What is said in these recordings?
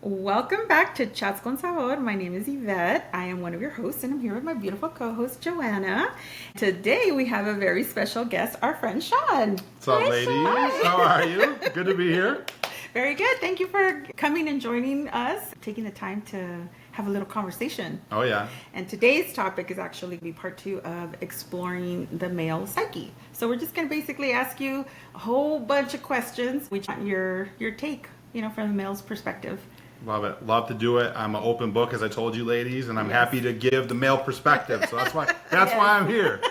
Welcome back to Chats con Sabor. My name is Yvette. I am one of your hosts, and I'm here with my beautiful co-host, Joanna. Today, we have a very special guest, our friend, Sean. What's up, ladies? Sean. How are you? Good to be here. Very good. Thank you for coming and joining us, taking the time to have a little conversation. Oh, yeah. And today's topic is actually be part 2 of exploring the male psyche. So we're just going to basically ask you a whole bunch of questions. We want your take, from the male's perspective. Love it. Love to do it. I'm an open book, as I told you, ladies, and I'm happy to give the male perspective. So that's why I'm here.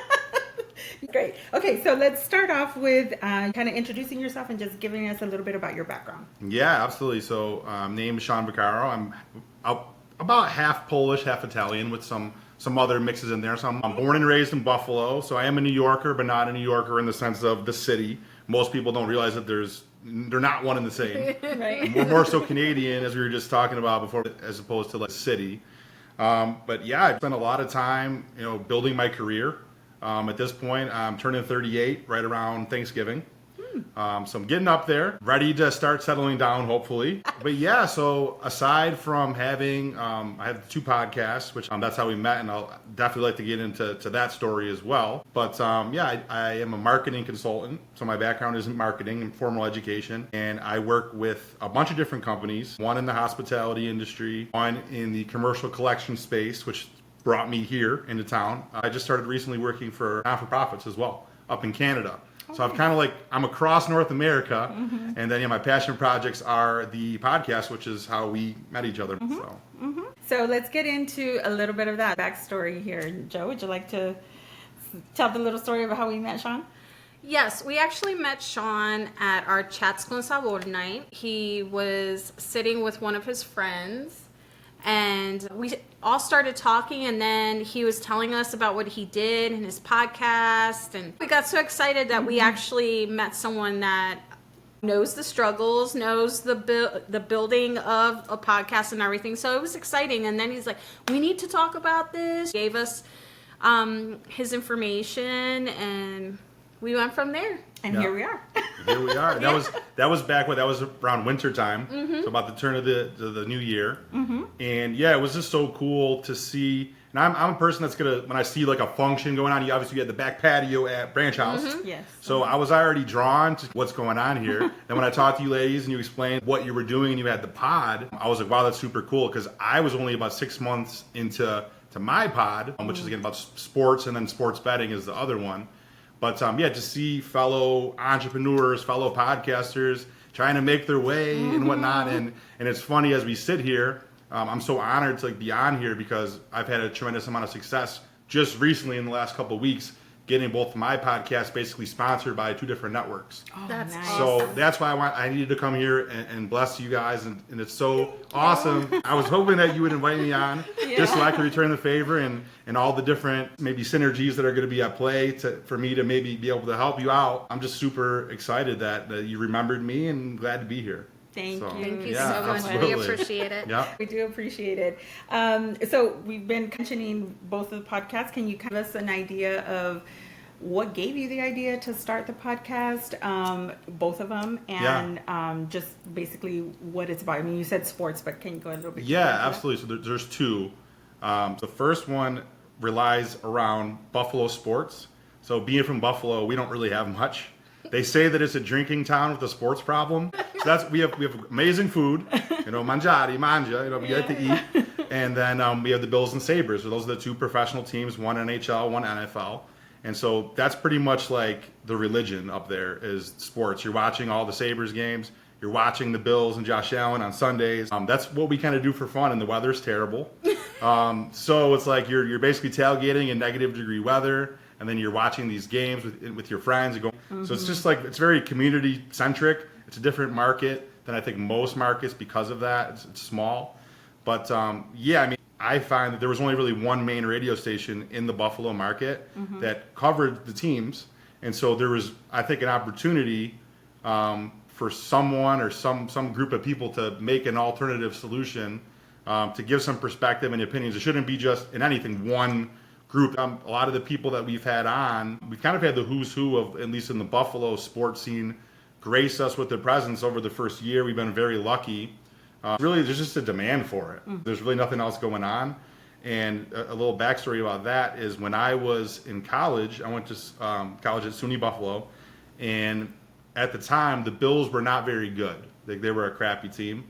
Great. Okay, so let's start off with kind of introducing yourself and just giving us a little bit about your background. Yeah, absolutely. So, name is Sean Vaccaro. I'm about half Polish, half Italian, with some other mixes in there. So I'm born and raised in Buffalo. So I am a New Yorker, but not a New Yorker in the sense of the city. Most people don't realize that they're not one and the same. Right. We're more so Canadian, as we were just talking about before, as opposed to like city. But yeah, I've spent a lot of time, building my career. At this point, I'm turning 38 right around Thanksgiving. So I'm getting up there, ready to start settling down, hopefully. But yeah, so aside from having, I have 2 podcasts, which that's how we met, and I'll definitely like to get into that story as well. But yeah, I am a marketing consultant. So my background is in marketing and formal education, and I work with a bunch of different companies, one in the hospitality industry, one in the commercial collection space, which brought me here into town. I just started recently working for not-for-profits as well, up in Canada. So I'm across North America, and then my passion projects are the podcast, which is how we met each other. So let's get into a little bit of that backstory here. Joe, would you like to tell the little story about how we met Sean? Yes, we actually met Sean at our Chats con Sabor night. He was sitting with one of his friends, and we all started talking, and then he was telling us about what he did in his podcast, and we got so excited that we actually met someone that knows the struggles, knows the building of a podcast and everything. So it was exciting. And then he's like, we need to talk about this. He gave us his information, and we went from there. And here we are. Here we are. That was back when that was around winter time, so about the turn of the new year. And yeah, it was just so cool to see. And I'm a person that's when I see like a function going on, you obviously had the back patio at Branch House. Yes. So I was already drawn to what's going on here. And when I talked to you ladies and you explained what you were doing and you had the pod, I was like, wow, that's super cool, because I was only about 6 months into my pod, which is again about sports, and then sports betting is the other one. But yeah, to see fellow entrepreneurs, fellow podcasters trying to make their way and whatnot. And it's funny, as we sit here, I'm so honored to be on here, because I've had a tremendous amount of success just recently in the last couple of weeks, getting both my podcasts basically sponsored by 2 different networks. Oh, That's nice. So that's why I needed to come here and bless you guys, and it's so awesome. I was hoping that you would invite me on just so I could return the favor, and all the different maybe synergies that are going to be at play for me to maybe be able to help you out. I'm just super excited that you remembered me, and glad to be here. Thank you. Thank you Yeah, so much. absolutely. We appreciate it. Yeah. We do appreciate it. So we've been mentioning both of the podcasts. Can you give us an idea of what gave you the idea to start the podcast, both of them, and just basically what it's about? I mean, you said sports, but can you go a little bit deeper into that? Absolutely. So there's 2. The first one relies around Buffalo sports. So being from Buffalo, we don't really have much. They say that it's a drinking town with a sports problem. So we have amazing food, mangiare, manja, we like to eat. And then we have the Bills and Sabres. So those are the 2 professional teams, one NHL, one NFL. And so that's pretty much like the religion up there is sports. You're watching all the Sabres games. You're watching the Bills and Josh Allen on Sundays. That's what we kind of do for fun, and the weather's terrible. So it's like you're basically tailgating in negative-degree weather, and then you're watching these games with your friends. So it's just it's very community-centric. It's a different market than I think most markets because of that. It's small. But yeah, I mean, I find that there was only really one main radio station in the Buffalo market that covered the teams. And so there was, I think, an opportunity for someone or some group of people to make an alternative solution, to give some perspective and opinions. It shouldn't be just in anything one group. A lot of the people that we've had on, we've kind of had the who's who of, at least in the Buffalo sports scene, grace us with their presence over the first year. We've been very lucky. Really, there's just a demand for it. There's really nothing else going on. And a little backstory about that is when I was in college, I went to college at SUNY Buffalo, and at the time, the Bills were not very good. They were a crappy team.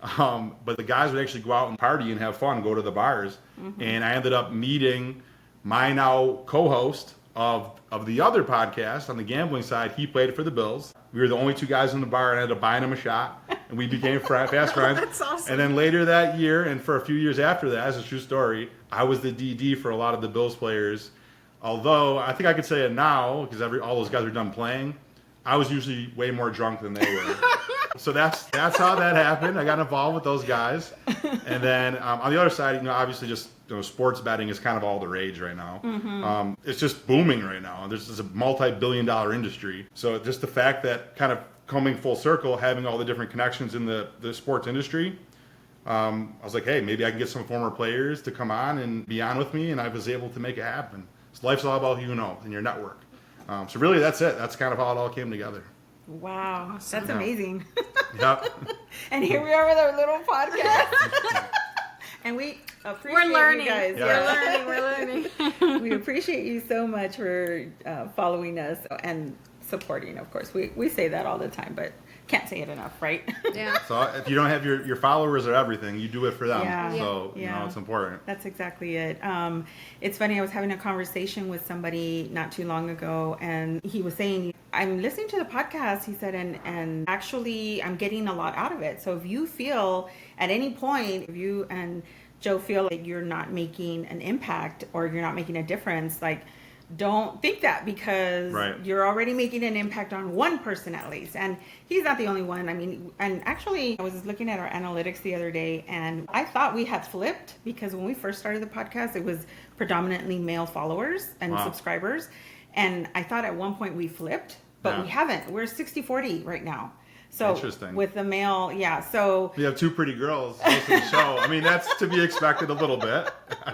But the guys would actually go out and party and have fun, go to the bars. And I ended up meeting my now co-host of the other podcast on the gambling side. He played for the Bills. We were the only two guys in the bar, and I ended up buying him a shot. And we became fast friends. That's awesome. And then later that year, and for a few years after that, it's a true story, I was the DD for a lot of the Bills players. Although, I think I could say it now, because all those guys are done playing, I was usually way more drunk than they were. So that's how that happened. I got involved with those guys. And then on the other side, obviously just sports betting is kind of all the rage right now. It's just booming right now. There's a multi-billion-dollar industry. So just the fact that kind of coming full circle, having all the different connections in the sports industry, I was like, hey, maybe I can get some former players to come on and be on with me, and I was able to make it happen. So life's all about who you know and your network. So really, that's it. That's kind of how it all came together. Wow, that's amazing. Yep. And here we are with our little podcast. And we appreciate learning. you guys. Yeah. We're learning. We appreciate you so much for following us and supporting, of course. We say that all the time, but can't say it enough, right? Yeah. So if you don't have your followers or everything, you do it for them. Yeah. So, Yeah. it's important. That's exactly it. It's funny, I was having a conversation with somebody not too long ago, and he was saying, I'm listening to the podcast, he said, and actually I'm getting a lot out of it. So if you feel at any point, if you and Joe feel like you're not making an impact or you're not making a difference, like, don't think that, because Right. you're already making an impact on one person at least. And he's not the only one. I mean, and actually I was looking at our analytics the other day, and I thought we had flipped, because when we first started the podcast, it was predominantly male followers and Wow. subscribers. And I thought at one point we flipped, but Yeah. we haven't. We're 60-40 right now. So Interesting. with the male, yeah. So We have two pretty girls hosting the show. I mean, that's to be expected a little bit, I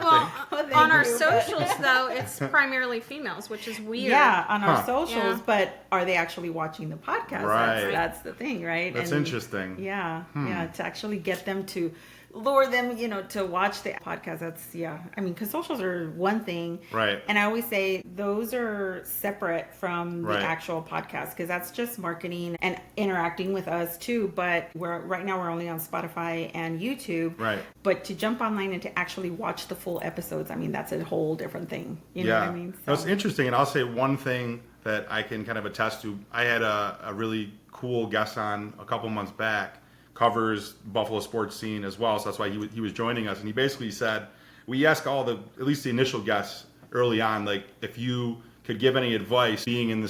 Well, think. on our Thank you, but- socials, though, it's primarily females, which is weird. yeah, on our Huh. socials, Yeah. but are they actually watching the podcast? Right. That's the thing, right? That's interesting. Yeah, yeah, to actually get them to lure them, to watch the podcast. That's, yeah. I mean, because socials are one thing. Right. And I always say those are separate from the Right. actual podcast, because that's just marketing and interacting with us too. But right now we're only on Spotify and YouTube. Right. But to jump online and to actually watch the full episodes, I mean, that's a whole different thing. You know what I mean? That's interesting. And I'll say one thing that I can kind of attest to. I had a really cool guest on a couple months back, covers Buffalo sports scene as well. So that's why he was joining us. And he basically said, we ask at least the initial guests early on, like, if you could give any advice doing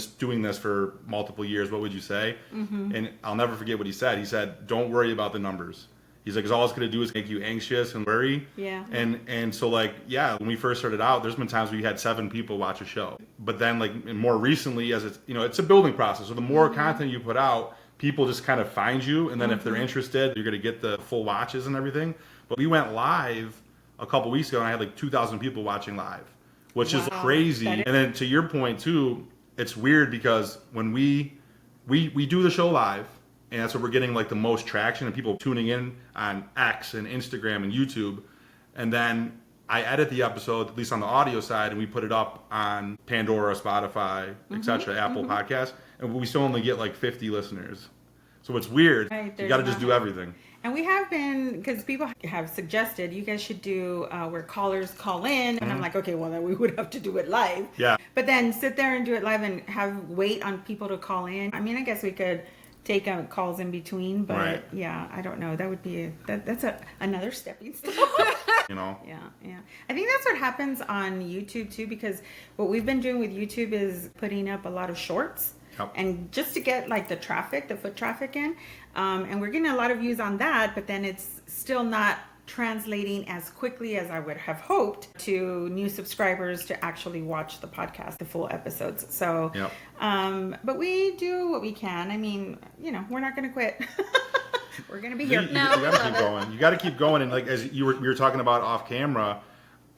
this for multiple years, what would you say? And I'll never forget what he said. He said, don't worry about the numbers. He's like, because all it's going to do is make you anxious and worry. Yeah. And so, like, yeah, when we first started out, there's been times we had 7 people watch a show. But then, like, more recently, as it's a building process. So the more content you put out, people just kind of find you. And then if they're interested, you're going to get the full watches and everything. But we went live a couple weeks ago, and I had like 2,000 people watching live, which is Wow. crazy. And then to your point, too, it's weird because when we do the show live, and that's what we're getting like the most traction and people tuning in on X and Instagram and YouTube. And then I edit the episode, at least on the audio side, and we put it up on Pandora, Spotify, etc., Apple Podcasts, and we still only get like 50 listeners. So it's weird. Right, You there's got to just not- do everything. And we have been, because people have suggested you guys should do where callers call in. And I'm like, okay, well, then we would have to do it live. Yeah. But then sit there and do it live and wait on people to call in. I mean, I guess we could take calls in between, but Right. yeah, I don't know. That would be, that's another stepping stone. Yeah. Yeah. I think that's what happens on YouTube too, because what we've been doing with YouTube is putting up a lot of shorts. Yep. And just to get like the foot traffic in, and we're getting a lot of views on that, but then it's still not translating as quickly as I would have hoped to new subscribers to actually watch the podcast, the full episodes. So, Yep. But we do what we can. I mean, we're not going to quit. We're going to be You, here. you gotta keep going. You got to keep going. And like as we were talking about off camera,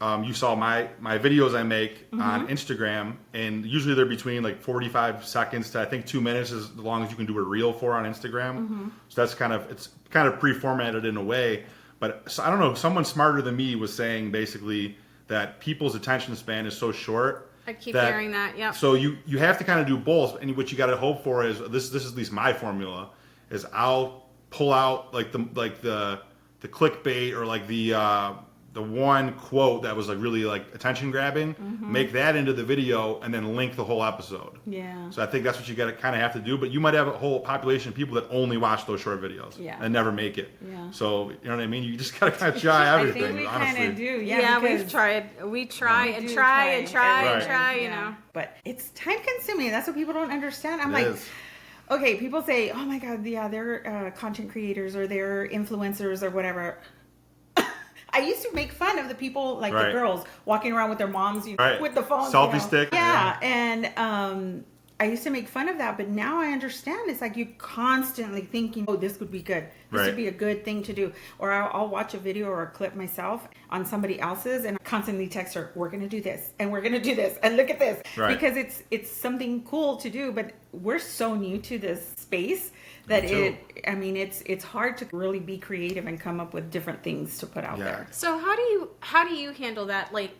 you saw my videos I make on Instagram, and usually they're between like 45 seconds to I think 2 minutes, as long as you can do a reel for on Instagram. So that's it's kind of pre-formatted in a way. But so, I don't know, someone smarter than me was saying basically that people's attention span is so short. I keep hearing that. Yeah. So you have to kind of do both, and what you got to hope for is this is at least my formula is I'll pull out like the clickbait or like the one quote that was like really like attention grabbing, make that into the video and then link the whole episode. Yeah. So I think that's what you got to kind of have to do, but you might have a whole population of people that only watch those short videos and never make it. Yeah. So, you know what I mean? You just got to kind of try everything, I think we honestly. kind of do. Yeah, because we've tried. We try and do try and try and Right. try, you Yeah. know. But it's time consuming. That's what people don't understand. I'm It like, is. okay, people say, oh my God, yeah, they're content creators or they're influencers or whatever. I used to make fun of the people, like the girls, walking around with their moms with the phones. Selfie stick. Yeah, and I used to make fun of that, but now I understand. It's like you constantly thinking, oh, this would be good. This would be a good thing to do. Or I'll watch a video or a clip myself on somebody else's and constantly text her, we're going to do this and we're going to do this and look at this. Right. Because it's something cool to do, but we're so new to this space that it's hard to really be creative and come up with different things to put out there. So how do you handle that? Like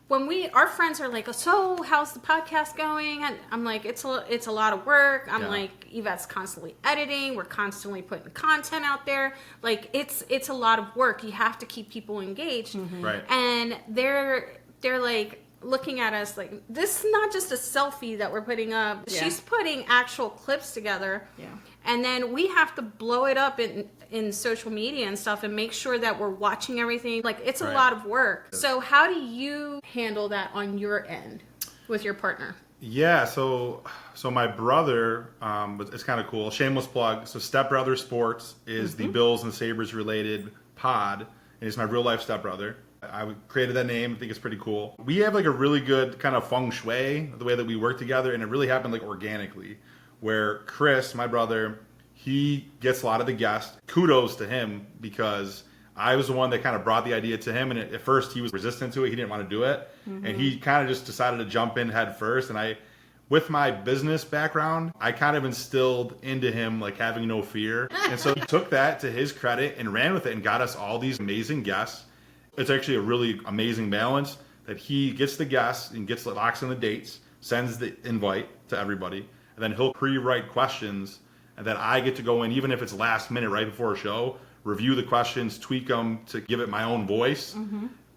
when our friends are like, so how's the podcast going? And I'm like, it's a lot of work. I'm like, Yvette's constantly editing. We're constantly putting content out there. Like it's a lot of work. You have to keep people engaged. Right. And they're like looking at us like, this is not just a selfie that we're putting up. Yeah. She's putting actual clips together. Yeah. And then we have to blow it up in social media and stuff and make sure that we're watching everything. Like, it's a lot of work. So how do you handle that on your end with your partner? Yeah, so my brother, it's kind of cool. Shameless plug. So Step Brother Sports is the Bills and Sabres related pod, and he's my real life stepbrother. I created that name. I think it's pretty cool. We have like a really good kind of feng shui, the way that we work together, and it really happened like organically. Where Chris, my brother, he gets a lot of the guests. Kudos to him, because I was the one that kind of brought the idea to him, and at first he was resistant to it. He didn't want to do it, and he kind of just decided to jump in head first. And with my business background, I kind of instilled into him like having no fear, and so he took that to his credit and ran with it and got us all these amazing guests. It's actually a really amazing balance that he gets the guests and locks in the dates, sends the invite to everybody. And then he'll pre-write questions, and then I get to go in, even if it's last minute, right before a show, review the questions, tweak them to give it my own voice.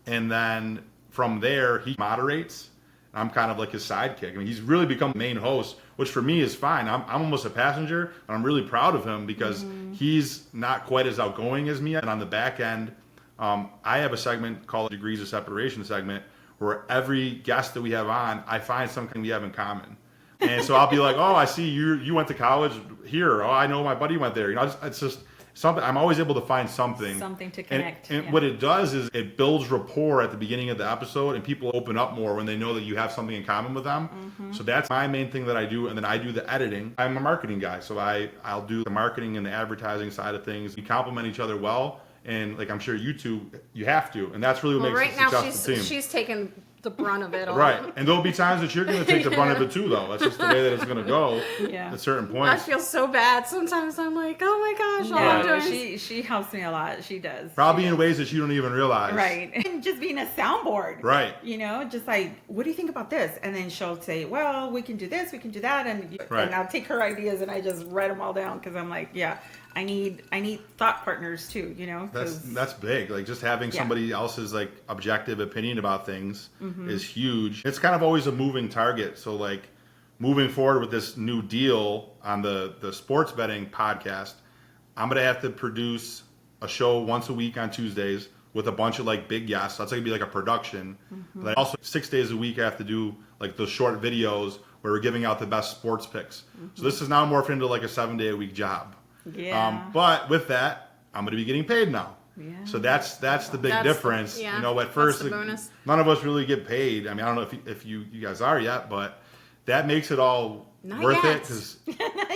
And then from there, he moderates. I'm kind of like his sidekick. I mean, he's really become the main host, which for me is fine. I'm almost a passenger, and I'm really proud of him because he's not quite as outgoing as me. And on the back end, I have a segment called Degrees of Separation segment, where every guest that we have on, I find something we have in common. And so I'll be like, oh, I see you went to college here. Oh, I know my buddy went there. You know, it's just something. I'm always able to find something to connect. And what it does is it builds rapport at the beginning of the episode, and people open up more when they know that you have something in common with them. So that's my main thing that I do. And then I do the editing. I'm a marketing guy, so I'll do the marketing and the advertising side of things. We complement each other well. And like I'm sure you two, you have to. And that's really what makes right a now successful team. she's taking the brunt of it all. Right. And there'll be times that you're going to take the brunt of it too, though. That's just the way that it's going to go at certain I points. feel so bad. Sometimes I'm like, oh my gosh, all I'm No, doing she helps me a lot. She does. Probably in ways that you don't even realize. Right. And just being a soundboard. Right. You know, just like, what do you think about this? And then she'll say, well, we can do this, we can do that. And I'll take her ideas and I just write them all down because I'm like, yeah, I need thought partners too, you know? That's big. Like just having somebody else's like objective opinion about things is huge. It's kind of always a moving target. So like moving forward with this new deal on the sports betting podcast, I'm going to have to produce a show once a week on Tuesdays with a bunch of like big guests. That's going to be like a production. But also 6 days a week I have to do like those short videos where we're giving out the best sports picks. So this is now morphed into like a 7-day-a-week job. Yeah. But with that, I'm going to be getting paid now. Yeah. So that's the big difference. Yeah, you know, at first, that's the bonus. none of us really get paid. I mean, I don't know if you guys are yet, but that makes it all Not worth yet. it because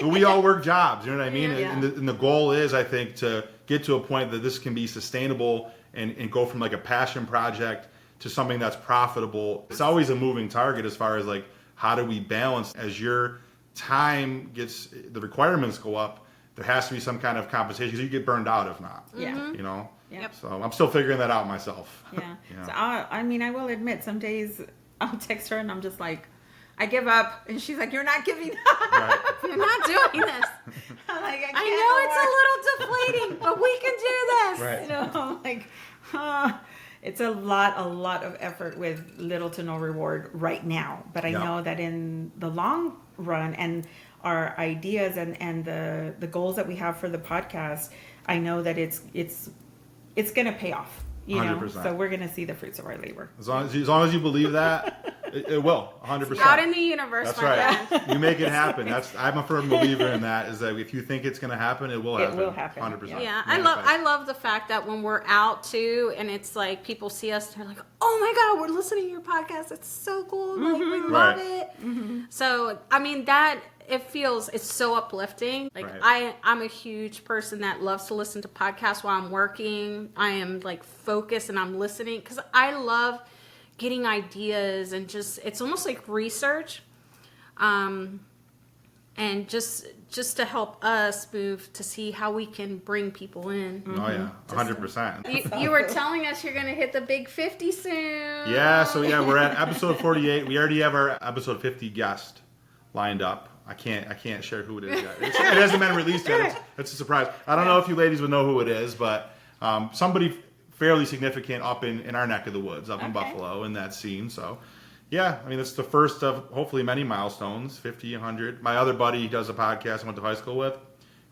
we all work jobs. You know what I mean? Yeah. And the goal is, I think, to get to a point that this can be sustainable and go from like a passion project to something that's profitable. It's always a moving target as far as like, how do we balance as your time gets, the requirements go up, there has to be some kind of compensation because you get burned out if not. Yeah. You know? Yep. So I'm still figuring that out myself. Yeah. Yeah. So I mean, I will admit, some days I'll text her and I'm just like, I give up, and she's like, "You're not giving up. Right. You're not doing this. I'm like, I know it's a little deflating, but we can do this. Right. You know, I'm like, it's a lot of effort with little to no reward right now. But I Yeah. know that in the long run and our ideas and the goals that we have for the podcast, I know that it's going to pay off. You know, 100%. so we're going to see the fruits of our labor. As long as you believe that, it will. 100%. Out in the universe, That's my right. friend. You make it happen. I'm a firm believer in that. Is that if you think it's going to happen, it will happen. It will happen. 100%. Yeah, I love the fact that when we're out too, and it's like people see us, they're like, "Oh my God, we're listening to your podcast. It's so cool. Like we love Right. it." So I mean that it's so uplifting. Like Right. I'm a huge person that loves to listen to podcasts while I'm working. I am like focused and I'm listening because I love getting ideas and just it's almost like research. And just to help us move to see how we can bring people in. Oh yeah, 100%. You were telling us you're going to hit the big 50 soon. Yeah, so we're at episode 48. We already have our episode 50 guest lined up. I can't share who it is yet. It hasn't been released yet. It's a surprise. I don't know if you ladies would know who it is, but somebody fairly significant up in our neck of the woods, up in Buffalo, in that scene. So, yeah, I mean, it's the first of hopefully many milestones, 50, 100. My other buddy he does a podcast I went to high school with.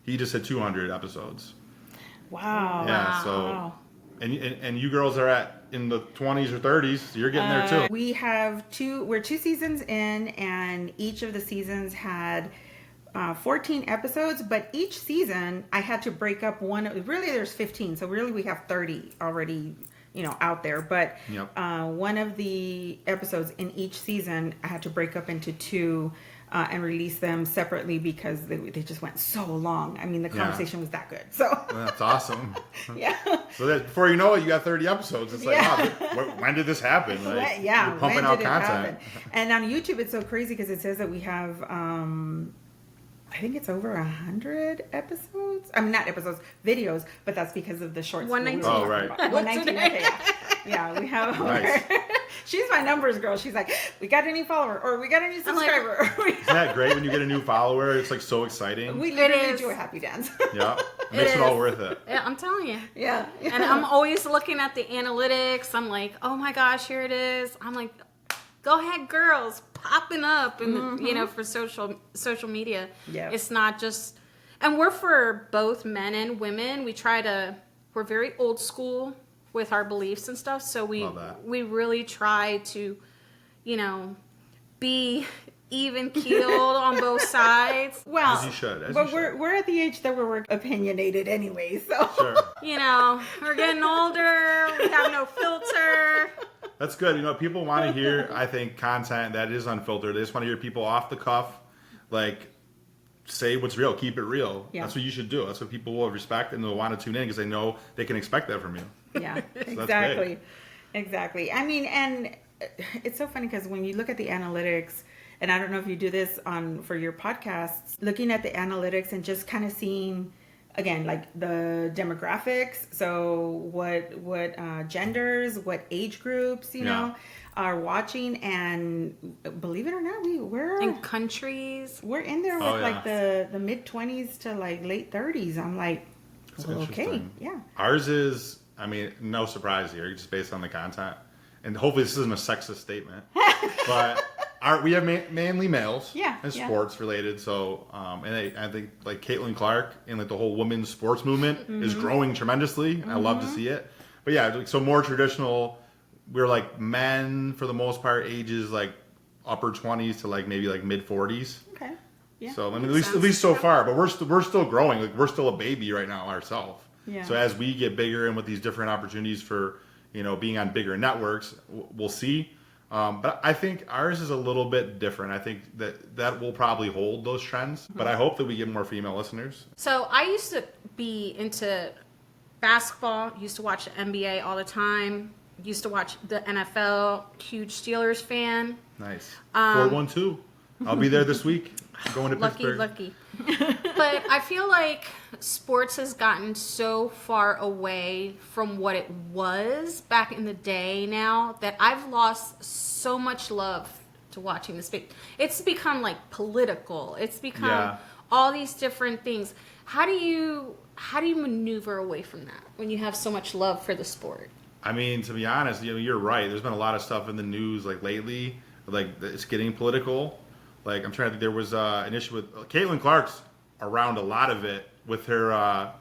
He just hit 200 episodes. Wow. Yeah, so... Wow. And you girls are in the 20s or 30s, so you're getting there too. We have we're 2 seasons in, and each of the seasons had 14 episodes, but each season I had to break up one. Really, there's 15, so really we have 30 already, out there. But Yep. One of the episodes in each season I had to break up into 2 and release them separately because they just went so long. I mean, the conversation was that good. So That's awesome. yeah. So that before you know it, you got 30 episodes. It's like, Yeah. wow, when did this happen? Like, Yeah, you're pumping when out did it content. happen? And on YouTube, it's so crazy because it says that we have, I think it's over 100 episodes. I mean, not episodes, videos, but that's because of the shorts. 119. Oh, right. 119. Okay, yeah, we have. Nice. She's my numbers girl. She's like, we got a new follower, or we got a new subscriber. Isn't that great when you get a new follower? It's like so exciting. We literally is. do a happy dance. Yeah, it makes it all is. worth it. Yeah, I'm telling you. Yeah. And I'm always looking at the analytics. I'm like, oh my gosh, here it is. I'm like, go ahead, girls, popping up, and for social media. Yeah. It's not just, and we're for both men and women. We're very old school with our beliefs and stuff. So Love that. we really try to, be even keeled on both sides. Well, As you should, but we're at the age that we're opinionated anyway, so. Sure. We're getting older. We have no filter. That's good. People want to hear, I think, content that is unfiltered. They just want to hear people off the cuff, like, say what's real, keep it real. Yeah. That's what you should do. That's what people will respect, and they'll want to tune in because they know they can expect that from you. Yeah, that's exactly. big. Exactly. I mean, and it's so funny because when you look at the analytics, and I don't know if you do this for your podcasts, looking at the analytics and just kind of seeing, again, like the demographics. So what genders, what age groups, you know, are watching, and believe it or not, we're In countries. we're in there with Oh, yeah. like the mid 20s to like late 30s. I'm like, That's well, okay, interesting. yeah. Ours is, I mean, no surprise here, just based on the content. And hopefully this isn't a sexist statement. But we have mainly males. Yeah, And yeah. sports related. So, and I think like Caitlin Clark and like the whole women's sports movement is growing tremendously. I love to see it. But yeah, like, so more traditional, we're like men for the most part, ages like upper 20s to like maybe like mid 40s. Okay. Yeah. So I mean, at least so far, but we're still growing. Like we're still a baby right now ourselves. Yeah. So as we get bigger and with these different opportunities for being on bigger networks, we'll see. But I think ours is a little bit different. I think that will probably hold those trends. But I hope that we get more female listeners. So I used to be into basketball. Used to watch the NBA all the time. used to watch the NFL, huge Steelers fan. Nice. 412. I'll be there this week. Going to Pittsburgh. Lucky. But I feel like sports has gotten so far away from what it was back in the day now that I've lost so much love to watching this. It's become like political. It's become all these different things. How do you maneuver away from that when you have so much love for the sport? I mean, to be honest, you're right. There's been a lot of stuff in the news like lately, like it's getting political. Like I'm trying to think, there was an issue with Caitlin Clark's around a lot of it with her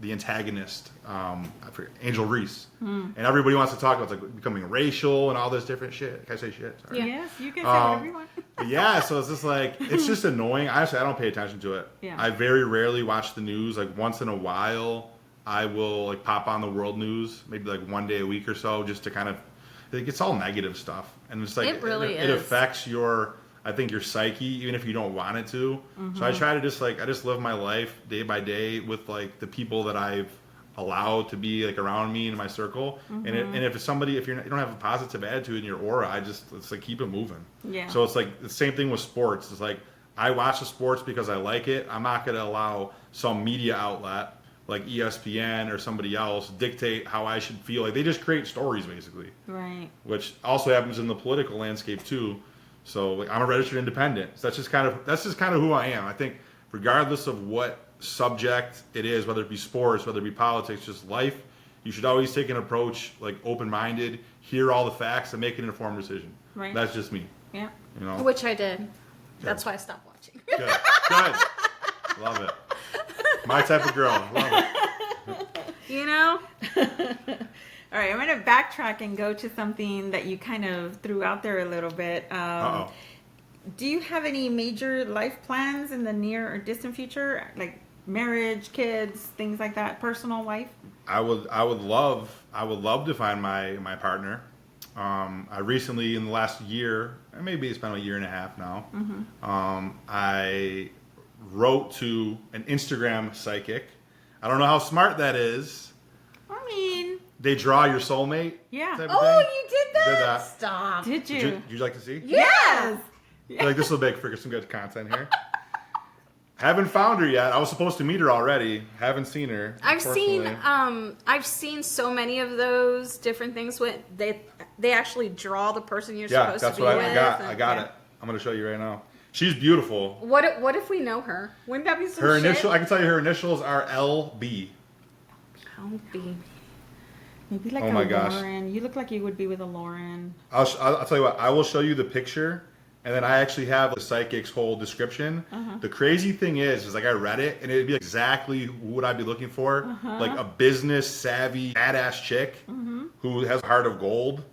the antagonist, I forget, Angel Reese, and everybody wants to talk about like becoming racial and all this different shit. Can I say shit? Sorry. Yeah. Yes, you can say whatever you want. But yeah, so it's just like it's just annoying. Honestly, I don't pay attention to it. Yeah. I very rarely watch the news. Like once in a while, I will like pop on the world news, maybe like one day a week or so, just to kind of. It's all negative stuff, and it's like it really it affects your. I think your psyche, even if you don't want it to. So I try to just I just live my life day by day with like the people that I've allowed to be like around me in my circle. And if it's somebody, if you don't have a positive attitude in your aura, it's like keep it moving. Yeah. So it's like the same thing with sports. It's like I watch the sports because I like it. I'm not going to allow some media outlet like ESPN or somebody else dictate how I should feel. Like they just create stories basically. Right. Which also happens in the political landscape too. So like, I'm a registered independent. So that's just kind of who I am. I think regardless of what subject it is, whether it be sports, whether it be politics, just life, you should always take an approach like open-minded, hear all the facts, and make an informed decision. Right. That's just me. Yeah. You know. Which I did. That's why I stopped watching. Good. Love it. My type of girl. Love it. You know? All right, I'm going to backtrack and go to something that you kind of threw out there a little bit. Do you have any major life plans in the near or distant future, like marriage, kids, things like that, personal life? I would love to find my partner. I recently, in the last year, maybe it's been a year and a half now, I wrote to an Instagram psychic. I don't know how smart that is. I mean... They draw your soulmate. Yeah. Type of Oh, thing. you did that? Did that. Stop. Did you? Would you like to see? Yes. You're like, this will make for some good content here. Haven't found her yet. I was supposed to meet her already. Haven't seen her. I've seen so many of those different things when they actually draw the person you're supposed to be with. I got. I got it. I'm gonna show you right now. She's beautiful. What if we know her? Wouldn't that be some Her shit? initial. I can tell you her initials are LB. Oh, baby. Maybe like Oh a my gosh. Lauren. You look like you would be with a Lauren. I'll tell you what. I will show you the picture, and then I actually have the psychic's whole description. The crazy thing is like I read it, and it'd be exactly what I'd be looking for, like a business savvy, badass chick who has a heart of gold.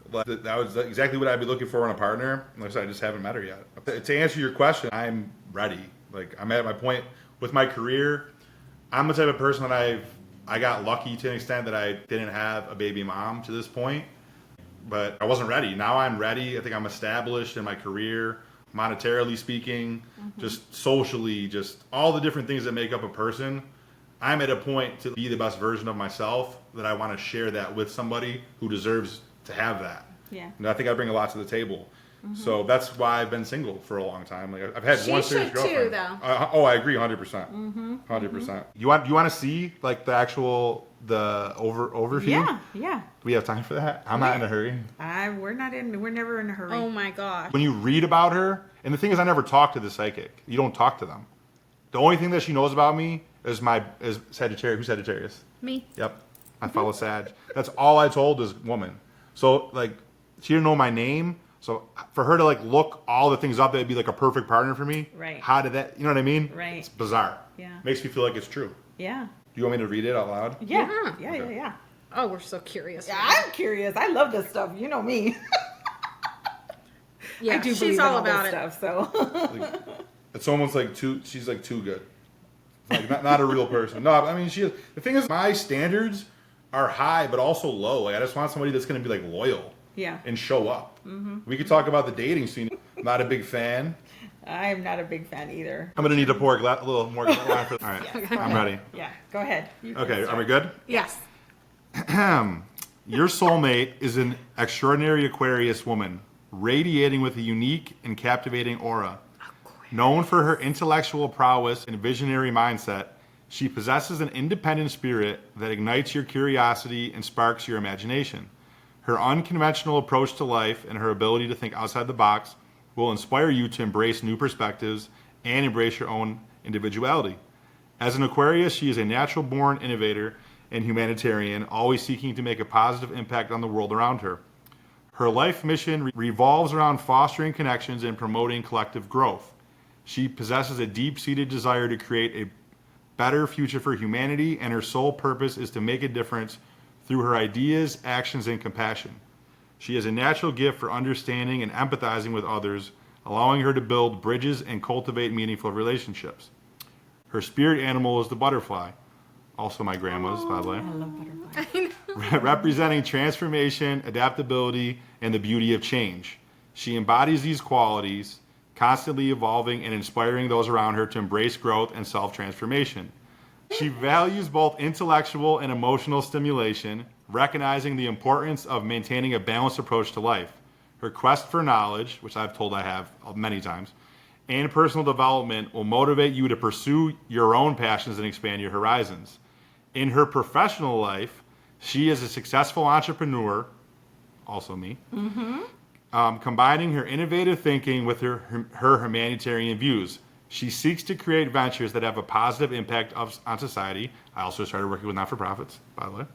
That was exactly what I'd be looking for in a partner. Like I said, I just haven't met her yet. To answer your question, I'm ready. Like I'm at my point with my career. I'm the type of person that I got lucky to an extent that I didn't have a baby mom to this point, but I wasn't ready. Now I'm ready. I think I'm established in my career, monetarily speaking, just socially, just all the different things that make up a person. I'm at a point to be the best version of myself that I want to share that with somebody who deserves to have that. Yeah. And I think I bring a lot to the table. So that's why I've been single for a long time. Like I've had one serious girlfriend. Too, though. I agree 100%. 100%. You want to see like the overview? Yeah, yeah. Do we have time for that? I'm not in a hurry. We're never in a hurry. Oh my gosh. When you read about her, and the thing is, I never talk to the psychic. You don't talk to them. The only thing that she knows about me is Sagittarius. Who's Sagittarius? Me. Yep. I follow Sag. That's all I told this woman. So like, she didn't know my name. So for her to like look all the things up, that'd be like a perfect partner for me. Right. How did that? You know what I mean? Right. It's bizarre. Yeah. Makes me feel like it's true. Yeah. Do you want me to read it out loud? Yeah. Yeah. Yeah. Oh, we're so curious. Yeah, I'm curious. I love this stuff. You know me. Yeah, I do she's believe in all all about this it. stuff. So. Like, it's almost like she's like too good. Like not a real person. No, I mean the thing is, my standards are high but also low. Like I just want somebody that's going to be like loyal. Yeah. And show up. We could talk about the dating scene. I'm not a big fan. I'm not a big fan either. I'm going to need to pour a little more wine for. All right, I'm ready. Yeah, go ahead. Okay, are we good? Yes. Your soulmate is an extraordinary Aquarius woman, radiating with a unique and captivating aura. Known for her intellectual prowess and visionary mindset, she possesses an independent spirit that ignites your curiosity and sparks your imagination. Her unconventional approach to life and her ability to think outside the box will inspire you to embrace new perspectives and embrace your own individuality. As an Aquarius, she is a natural-born innovator and humanitarian, always seeking to make a positive impact on the world around her. Her life mission revolves around fostering connections and promoting collective growth. She possesses a deep-seated desire to create a better future for humanity, and her sole purpose is to make a difference through her ideas, actions, and compassion. She has a natural gift for understanding and empathizing with others, allowing her to build bridges and cultivate meaningful relationships. Her spirit animal is the butterfly, also my grandma's, by the way. I love butterflies. Representing transformation, adaptability, and the beauty of change. She embodies these qualities, constantly evolving and inspiring those around her to embrace growth and self-transformation. She values both intellectual and emotional stimulation, recognizing the importance of maintaining a balanced approach to life. Her quest for knowledge, which I've told I have many times, and personal development will motivate you to pursue your own passions and expand your horizons. In her professional life, she is a successful entrepreneur, also me, combining her innovative thinking with her humanitarian views. She seeks to create ventures that have a positive impact on society. I also started working with not-for-profits, by the way.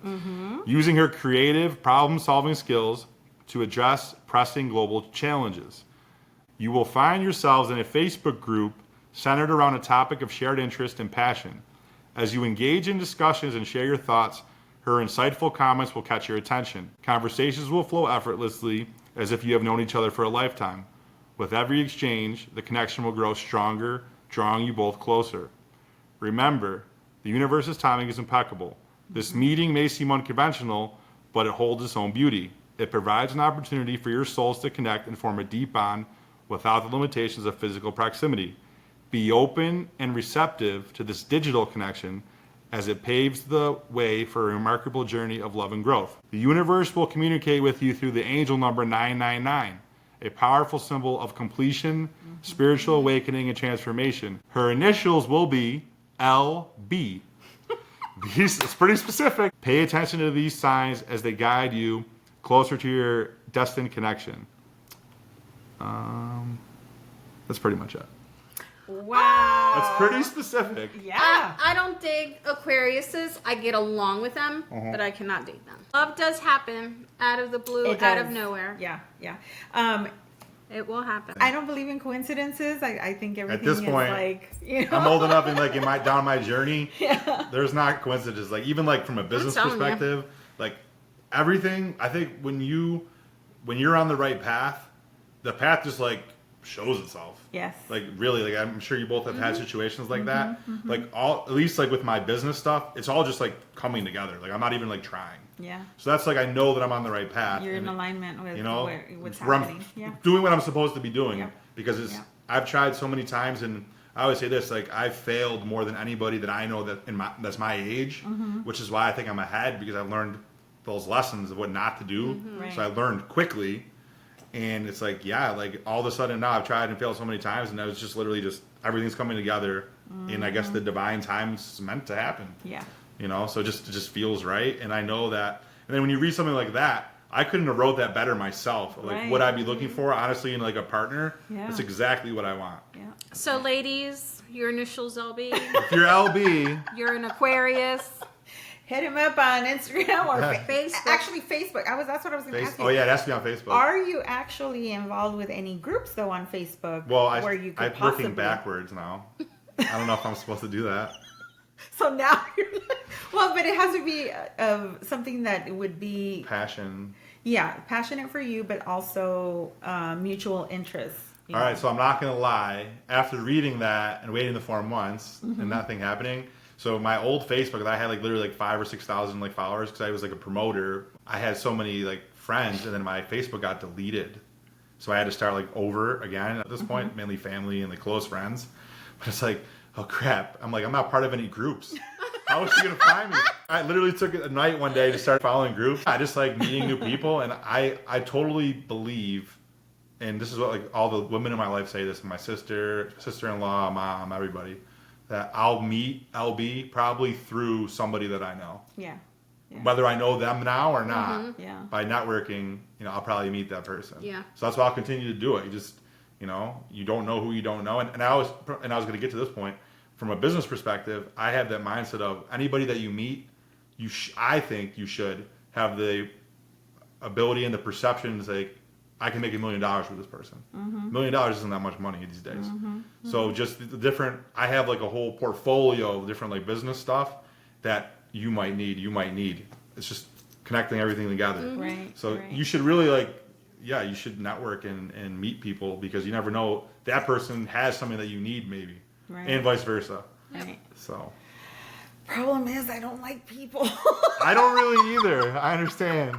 Using her creative problem-solving skills to address pressing global challenges. You will find yourselves in a Facebook group centered around a topic of shared interest and passion. As you engage in discussions and share your thoughts, her insightful comments will catch your attention. Conversations will flow effortlessly as if you have known each other for a lifetime. With every exchange, the connection will grow stronger, drawing you both closer. Remember, the universe's timing is impeccable. This meeting may seem unconventional, but it holds its own beauty. It provides an opportunity for your souls to connect and form a deep bond without the limitations of physical proximity. Be open and receptive to this digital connection as it paves the way for a remarkable journey of love and growth. The universe will communicate with you through the angel number 999, a powerful symbol of completion, spiritual awakening, and transformation. Her initials will be LB. It's pretty specific. Pay attention to these signs as they guide you closer to your destined connection. That's pretty much it. Wow. That's pretty specific. Yeah. I don't dig Aquariuses. I get along with them, but I cannot date them. Love does happen out of the blue, It out does. of nowhere. Yeah. It will happen. I don't believe in coincidences. I think everything this is point, like, you know. I'm old enough and like down my journey, there's not coincidences. Like even like from a business telling you. perspective, like everything, I think when you're on the right path, the path just like shows itself. Yes. Like really, like I'm sure you both have had situations like that. Like at least like with my business stuff, it's all just like coming together. Like I'm not even like trying. Yeah. So that's like I know that I'm on the right path. You're in and, alignment with you know, what's where happening. I'm doing what I'm supposed to be doing. Yep. Because it's Yep. I've tried so many times, and I always say this: like I've failed more than anybody that I know that's my age, which is why I think I'm ahead because I've learned those lessons of what not to do. Right. So I learned quickly, and it's like like all of a sudden now I've tried and failed so many times, and I was just literally just everything's coming together, and I guess the divine time's meant to happen. Yeah. You know, so it just feels right, and I know that. And then when you read something like that, I couldn't have wrote that better myself. Like Right. what I'd be looking for, honestly, in like a partner. Yeah. That's exactly what I want. Yeah. So, ladies, your initials LB. If you're LB, You're an Aquarius. Hit him up on Instagram or Facebook. Actually, Facebook. That's what I was going to ask you. oh yeah, it has to be on Facebook. Are you actually involved with any groups though on Facebook? well, where you could I'm possibly... working backwards now. I don't know if I'm supposed to do that. So now you're well, but it has to be something that would be Passion. passionate for you, but also mutual interest. All right, so I'm not gonna lie. After reading that and waiting the form once and nothing happening, so my old Facebook, I had like literally like 5,000 or 6,000 like followers because I was like a promoter. I had so many like friends, and then my Facebook got deleted, so I had to start like over again at this point, mainly family and like close friends. But it's like, oh crap! I'm like, I'm not part of any groups. How is she gonna find me? I literally took a night one day to start following groups. I just like meeting new people, and I totally believe, and this is what like all the women in my life say this, my sister-in-law, mom, everybody, that I'll meet LB probably through somebody that I know. Yeah. Whether I know them now or not, Yeah. by networking, I'll probably meet that person. Yeah. So that's why I'll continue to do it. You just, you don't know who you don't know. And I was going to get to this point from a business perspective. I have that mindset of anybody that you meet, I think you should have the ability and the perception to say, I can make $1 million with this person. $1 million isn't that much money these days. So just the different, I have like a whole portfolio of different like business stuff that you might need. It's just connecting everything together. Right. So you should really you should network and meet people, because you never know, that person has something that you need maybe. Right. And vice versa. Right. So. Problem is, I don't like people. I don't really either. I understand.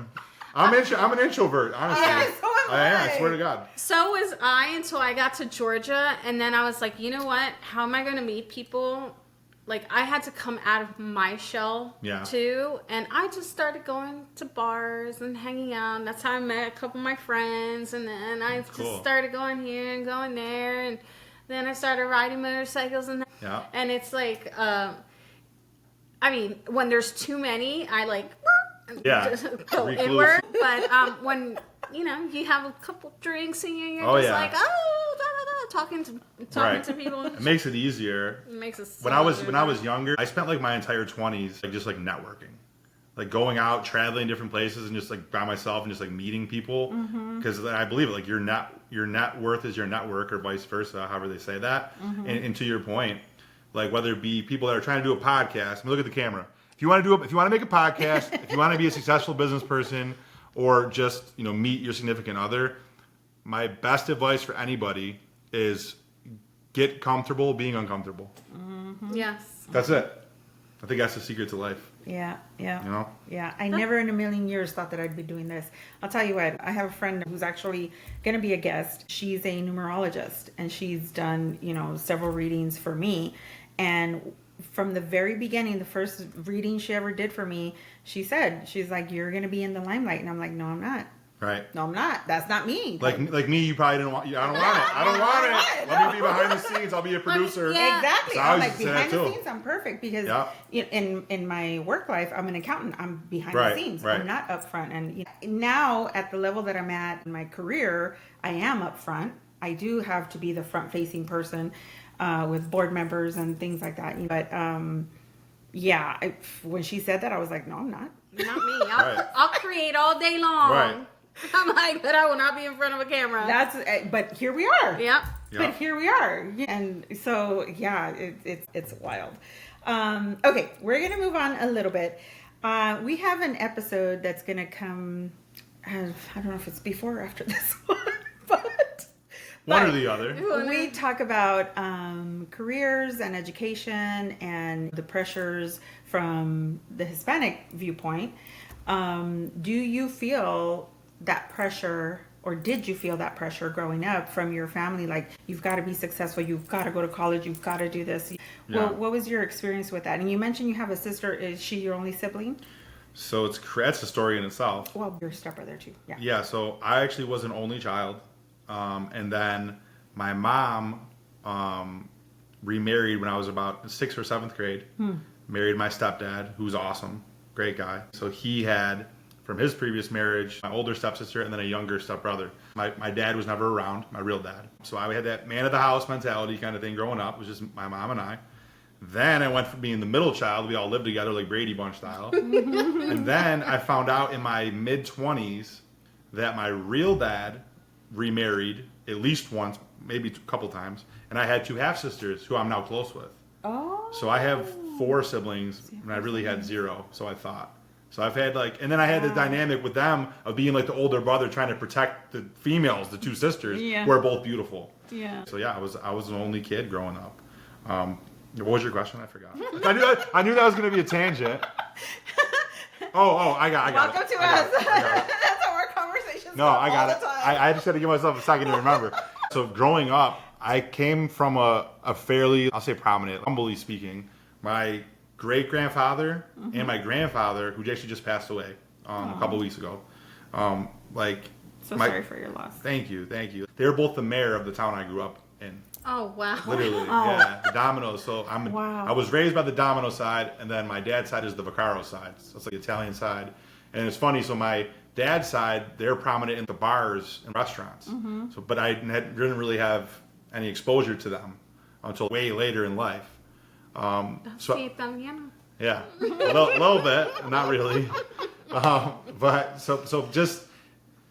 I'm an introvert, honestly. Yeah, so am I. I swear to God. So was I until I got to Georgia, and then I was like, you know what? How am I going to meet people? Like, I had to come out of my shell, too, and I just started going to bars and hanging out, and that's how I met a couple of my friends, and then I just started going here and going there, and then I started riding motorcycles, and it's like, I mean, when there's too many, I just go inward, but when, you have a couple drinks and you're just like, talking to people. It makes it easier. It makes it so when I was younger, I spent like my entire 20s just like networking, like going out, traveling different places, and just like by myself and just like meeting people. Because I believe it, like your net worth is your network, or vice versa, however they say that. And to your point, like whether it be people that are trying to do a podcast. I mean, look at the camera. If you want to make a podcast, if you want to be a successful business person, or just meet your significant other, my best advice for anybody is get comfortable being uncomfortable. Yes. That's it. I think that's the secret to life. Yeah. Yeah. I never in a million years thought that I'd be doing this. I'll tell you what, I have a friend who's actually going to be a guest. She's a numerologist, and she's done, several readings for me. And from the very beginning, the first reading she ever did for me, she's like, you're going to be in the limelight. And I'm like, no, I'm not. Right. No, I'm not. That's not me. Like me, you probably didn't want. I don't want it. I don't want it. Let me be behind the scenes. I'll be a producer. Yeah. Exactly. So I'm like, behind the too. scenes, I'm perfect, because in my work life, I'm an accountant. I'm behind the scenes. Right. I'm not up front. And now at the level that I'm at in my career, I am up front. I do have to be the front-facing person with board members and things like that. But when she said that, I was like, no, I'm not. Not me. I'll create all day long. Right. I'm like, but I will not be in front of a camera. But here we are. Yep. But here we are. And so, it's wild. Okay, we're going to move on a little bit. We have an episode that's going to come, I don't know if it's before or after this one, but one or the other. We talk about careers and education and the pressures from the Hispanic viewpoint. Do you feel that pressure, or did you feel that pressure growing up from your family? Like, you've got to be successful, you've got to go to college, you've got to do this. Yeah. Well, what was your experience with that? And you mentioned you have a sister. Is she your only sibling? So that's a story in itself. Well, your stepbrother too. Yeah. Yeah. So I actually was an only child, and then my mom remarried when I was about 6th or 7th grade. Married my stepdad, who's awesome, great guy. So he had, from his previous marriage, my older stepsister and then a younger stepbrother. My dad was never around, my real dad. So I had that man of the house mentality kind of thing growing up. It was just my mom and I. Then I went from being the middle child, we all lived together like Brady Bunch style. And then I found out in my mid-20s that my real dad remarried at least once, maybe a couple times. And I had 2 half-sisters who I'm now close with. Oh. So I have 4 siblings, and I really had 0, so I thought. So I've had and then I had the dynamic with them of being like the older brother trying to protect the females, the 2 sisters, who are both beautiful. Yeah. So I was an only kid growing up. What was your question? I forgot. I knew that was going to be a tangent. I got it. Welcome to us. That's how our conversations go I got all it. the time. I just had to give myself a second to remember. So growing up, I came from a fairly, I'll say prominent, humbly speaking. My great-grandfather and my grandfather, who actually just passed away a couple weeks ago. Sorry for your loss. Thank you. They were both the mayor of the town I grew up in. Oh, wow. Literally, yeah, the Domino's. So I was raised by the Domino side, and then my dad's side is the Vaccaro side. So it's like the Italian side. And it's funny, so my dad's side, they're prominent in the bars and restaurants. But I didn't really have any exposure to them until way later in life. Italiano. Yeah, a little bit, not really. But so just,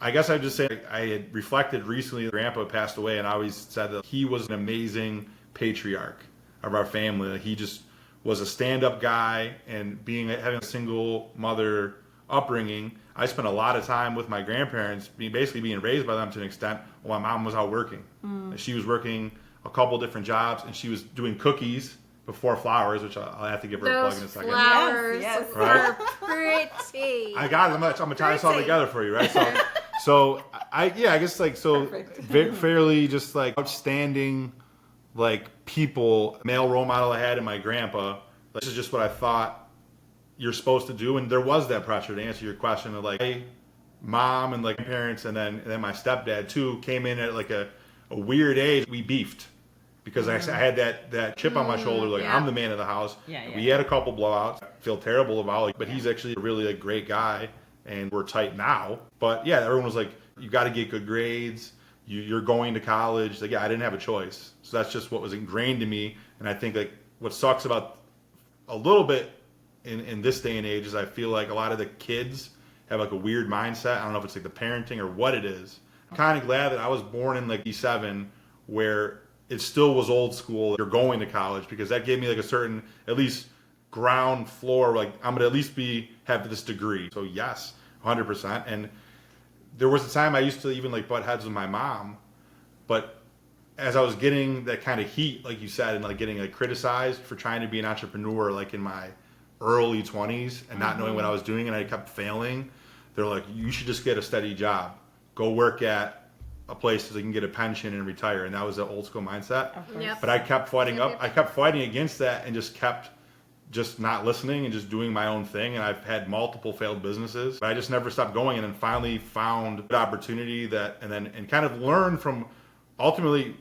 I guess I'd just say I had reflected recently. Grandpa passed away, and I always said that he was an amazing patriarch of our family. Like, he just was a stand-up guy, and having a single mother upbringing, I spent a lot of time with my grandparents, basically being raised by them to an extent while my mom was out working. She was working a couple different jobs, and she was doing cookies before flowers, which I'll have to give her a plug in a second. Flowers Yes. are pretty. I got it. I'm gonna tie this all together for you, right? So I guess fairly just like outstanding, like people, male role model I had in my grandpa. This is just what I thought you're supposed to do, and there was that pressure to answer your question of like, hey, mom and like parents, and then my stepdad too came in at like a weird age. We beefed. Because I had that chip on my shoulder, like I'm the man of the house. We had a couple blowouts. I feel terrible about, but he's actually a really great guy, and we're tight now. But yeah, everyone was like, "You got to get good grades. You're going to college." Like, I didn't have a choice. So that's just what was ingrained in me. And I think like what sucks about a little bit in this day and age is I feel like a lot of the kids have like a weird mindset. I don't know if it's like the parenting or what it is. I'm kind of glad that I was born in like '87, where it still was old school. You're going to college, because that gave me like a certain, at least ground floor. Like, I'm gonna at least have this degree. So yes, 100%. And there was a time I used to even like butt heads with my mom, but as I was getting that kind of heat, like you said, and like getting like criticized for trying to be an entrepreneur, like in my early 20s and not knowing what I was doing, and I kept failing, they're like, you should just get a steady job, go work at a place so they can get a pension and retire. And that was the old school mindset. Yep. But I kept fighting I kept fighting against that, and just kept not listening and just doing my own thing. And I've had multiple failed businesses, but I just never stopped going, and then finally found an opportunity and kind of learned from ultimately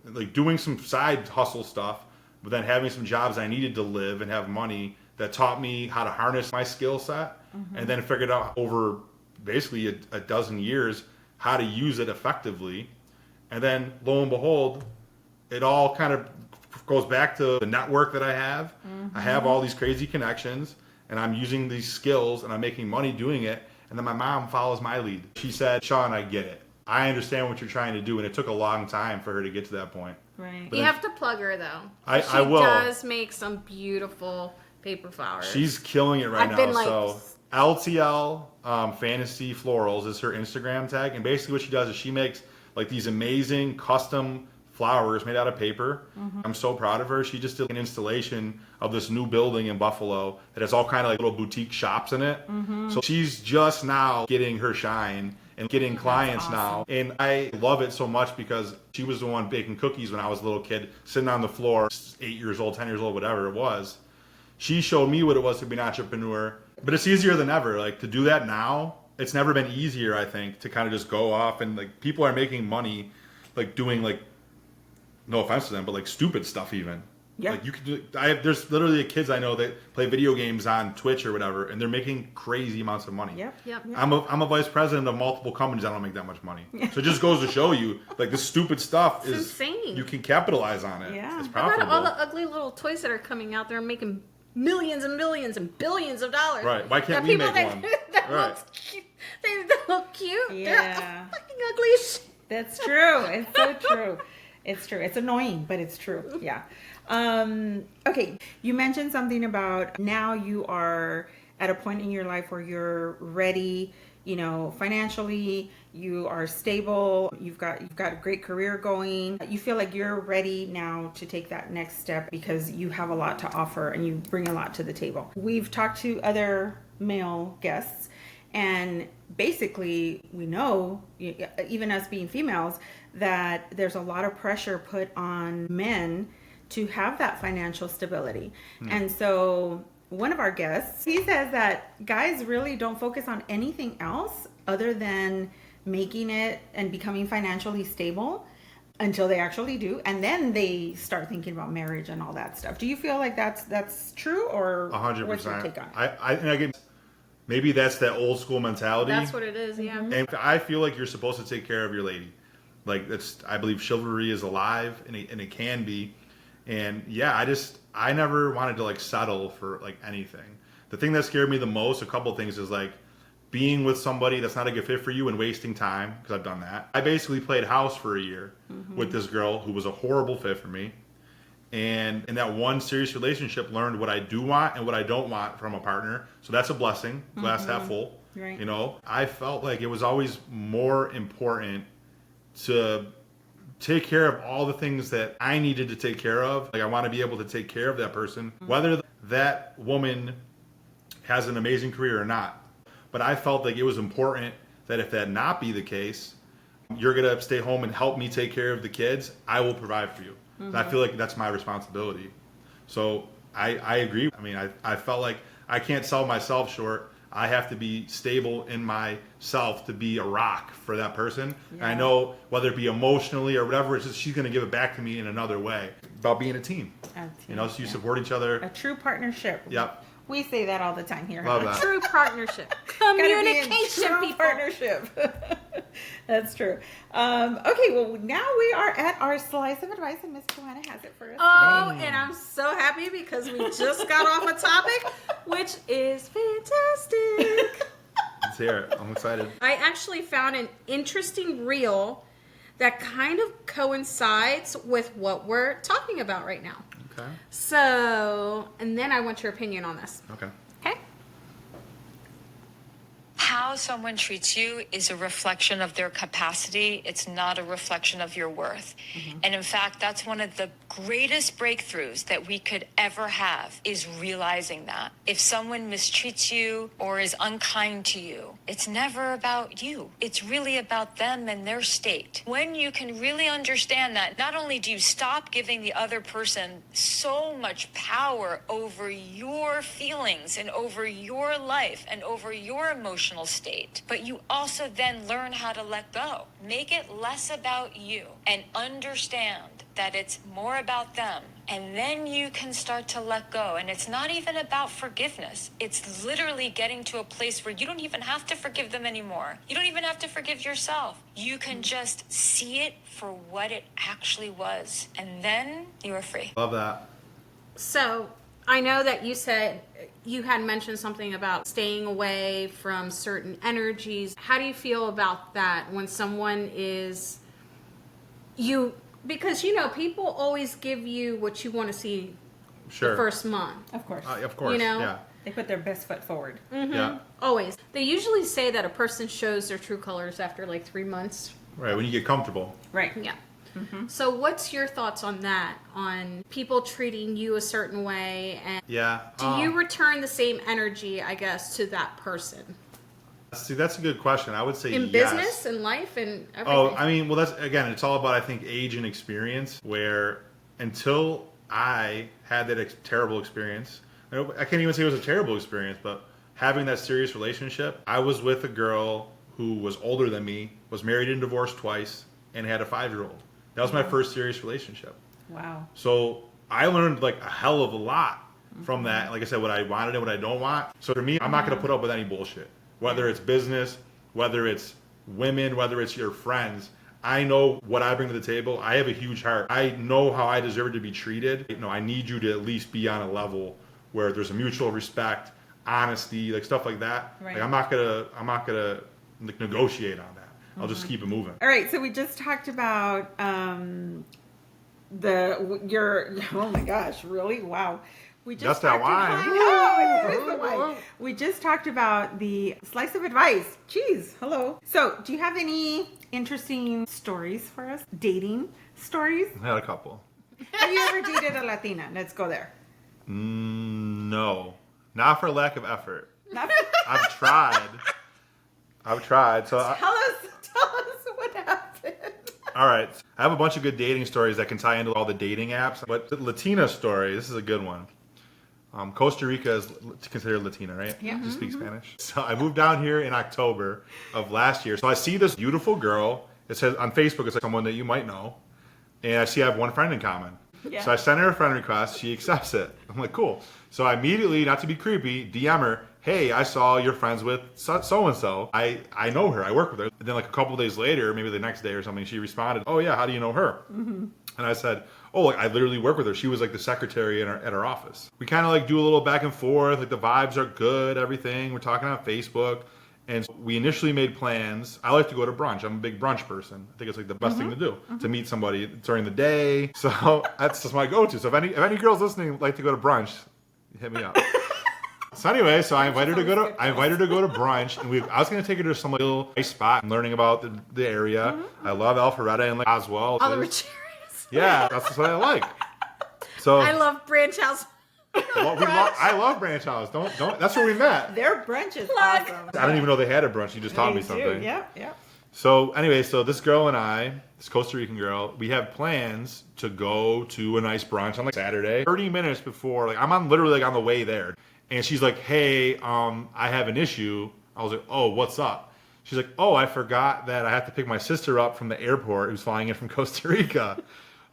like doing some side hustle stuff, but then having some jobs I needed to live and have money, that taught me how to harness my skill set, and then figured out over basically a dozen years how to use it effectively. And then lo and behold, it all kind of goes back to the network that I have. I have all these crazy connections, and I'm using these skills, and I'm making money doing it. And then my mom follows my lead. She said, Sean, I get it. I understand what you're trying to do. And it took a long time for her to get to that point. Right. You have to plug her, though. I will. She does make some beautiful paper flowers. She's killing it right I've now. been, like, so LTL Fantasy Florals is her Instagram tag, and basically what she does is she makes like these amazing custom flowers made out of paper. I'm so proud of her. She just did an installation of this new building in Buffalo that has all kind of like little boutique shops in it. So she's just now getting her shine and getting clients now. And I love it so much because she was the one baking cookies when I was a little kid, sitting on the floor, 8 years old, 10 years old, whatever it was. She showed me what it was to be an entrepreneur. But it's easier than ever. Like, to do that now, it's never been easier, I think, to kind of just go off, and like people are making money, like doing like, no offense to them, but like stupid stuff even. Yeah. Like, you could do. There's literally kids I know that play video games on Twitch or whatever, and they're making crazy amounts of money. Yep. I'm a vice president of multiple companies. I don't make that much money. So it just goes to show you, like, this stupid stuff is insane. You can capitalize on it. Yeah. It's How about profitable. all the ugly little toys that are coming out there making millions and millions and billions of dollars? Right. Why can't There we are make people one? that Right. looks cute. They look cute. Yeah. They're fucking ugly as shit. That's true. It's so true. It's true. It's annoying, but it's true. Yeah. Okay. You mentioned something about now you are at a point in your life where you're ready, financially, you are stable, you've got a great career going. You feel like you're ready now to take that next step because you have a lot to offer and you bring a lot to the table. We've talked to other male guests, and basically we know, even us being females, that there's a lot of pressure put on men to have that financial stability. And so one of our guests, he says that guys really don't focus on anything else other than making it and becoming financially stable until they actually do, and then they start thinking about marriage and all that stuff. Do you feel like that's true, or 100%. what's your take on it? I get, maybe that's that old school mentality. That's what it is, yeah. And I feel like you're supposed to take care of your lady. Like, I believe chivalry is alive, and it can be. And yeah, I never wanted to like settle for like anything. The thing that scared me the most, a couple things, is like being with somebody that's not a good fit for you and wasting time, because I've done that. I basically played house for a year with this girl who was a horrible fit for me. And in that one serious relationship, learned what I do want and what I don't want from a partner. So that's a blessing, glass half full. Right. You know, I felt like it was always more important to take care of all the things that I needed to take care of. Like, I want to be able to take care of that person, whether that woman has an amazing career or not. But I felt like it was important that if that not be the case, you're going to stay home and help me take care of the kids. I will provide for you. And I feel like that's my responsibility. So I agree. I mean, I felt like I can't sell myself short. I have to be stable in myself to be a rock for that person. Yeah. And I know whether it be emotionally or whatever, it's just she's going to give it back to me in another way. About being a team. You know, so you support each other. A true partnership. Yep. We say that all the time here. Love that. True partnership. Gotta be in Communication, true people. partnership. That's true. Okay, well, now we are at our slice of advice, and Miss Joanna has it for us Oh, today. and I'm so happy because we just got off a topic, which is fantastic. Let's hear it. I'm excited. I actually found an interesting reel that kind of coincides with what we're talking about right now. Okay. So, and then I want your opinion on this. Okay. Okay? How someone treats you is a reflection of their capacity. It's not a reflection of your worth. And in fact, that's one of the greatest breakthroughs that we could ever have, is realizing that. If someone mistreats you or is unkind to you, it's never about you. It's really about them and their state. When you can really understand that, not only do you stop giving the other person so much power over your feelings and over your life and over your emotional state, but you also then learn how to let go. Make it less about you and understand that it's more about them. And then you can start to let go. And it's not even about forgiveness. It's literally getting to a place where you don't even have to forgive them anymore. You don't even have to forgive yourself. You can just see it for what it actually was. And then you are free. Love that. So, I know that you said you had mentioned something about staying away from certain energies. How do you feel about that when someone is because you know people always give you what you want to see Sure. the first month. Of course. Of course. You know? Yeah. They put their best foot forward. Yeah. Always. They usually say that a person shows their true colors after like 3 months. Right. When you get comfortable. Right. Yeah. So what's your thoughts on that? On people treating you a certain way, and Yeah. do you return the same energy, I guess, to that person? See, that's a good question. I would say In yes. business and life and everything. Oh, I mean, well, that's, again, it's all about, I think, age and experience, where until I had that terrible experience, I can't even say it was a terrible experience, but having that serious relationship, I was with a girl who was older than me, was married and divorced twice, and had a 5-year-old. That was my first serious relationship. Wow. So I learned like a hell of a lot from that. Like I said, what I wanted and what I don't want. So for me, I'm not going to put up with any bullshit. Whether it's business, whether it's women, whether it's your friends. I know what I bring to the table. I have a huge heart. I know how I deserve to be treated. You know, I need you to at least be on a level where there's a mutual respect, honesty, like stuff like that. Right. Like I'm not gonna like negotiate on that. I'll just keep it moving. All right, so we just talked about oh my gosh, really? Wow. We just That's that talked wine. I know, it is the wine. We just talked about the slice of advice. Jeez, hello. So, do you have any interesting stories for us? Dating stories? I had a couple. Have you ever dated a Latina? Let's go there. No, not for lack of effort. Not- I've tried. So tell us what happened. All right. I have a bunch of good dating stories that can tie into all the dating apps. But the Latina story, this is a good one. Costa Rica is considered Latina, right? Yeah. To speak Spanish. So I moved down here in October of last year. So I see this beautiful girl. It says on Facebook, it's like someone that you might know. And I see I have one friend in common. Yeah. So I send her a friend request. She accepts it. I'm like, cool. So I immediately, not to be creepy, DM her, hey, I saw you're friends with so-and-so. I know her. I work with her. And then like a couple of days later, maybe the next day or something, she responded, oh yeah, how do you know her? Mm-hmm. And I said, oh, like, I literally work with her. She was like the secretary at our office. We kind of like do a little back and forth. Like the vibes are good, everything. We're talking on Facebook. And so we initially made plans. I like to go to brunch. I'm a big brunch person. I think it's like the best thing to do, to meet somebody during the day. So that's just my go-to. So if any girls listening like to go to brunch, hit me up. So anyway, so I invited her to go to brunch, and I was going to take her to some little nice spot and learning about the area. I love Alpharetta and like Oswald. All the rich areas. Yeah, that's what I like. So I love Branch House. well, I love Branch House. Don't. That's where we met. Their brunch is Plug. awesome. I didn't even know they had a brunch. You just taught me something. Yeah. So anyway, so this girl and I, this Costa Rican girl, we have plans to go to a nice brunch on like Saturday. 30 minutes before, like I'm literally like on the way there, and she's like, "Hey, I have an issue." I was like, "Oh, what's up?" She's like, "Oh, I forgot that I have to pick my sister up from the airport who's flying in from Costa Rica."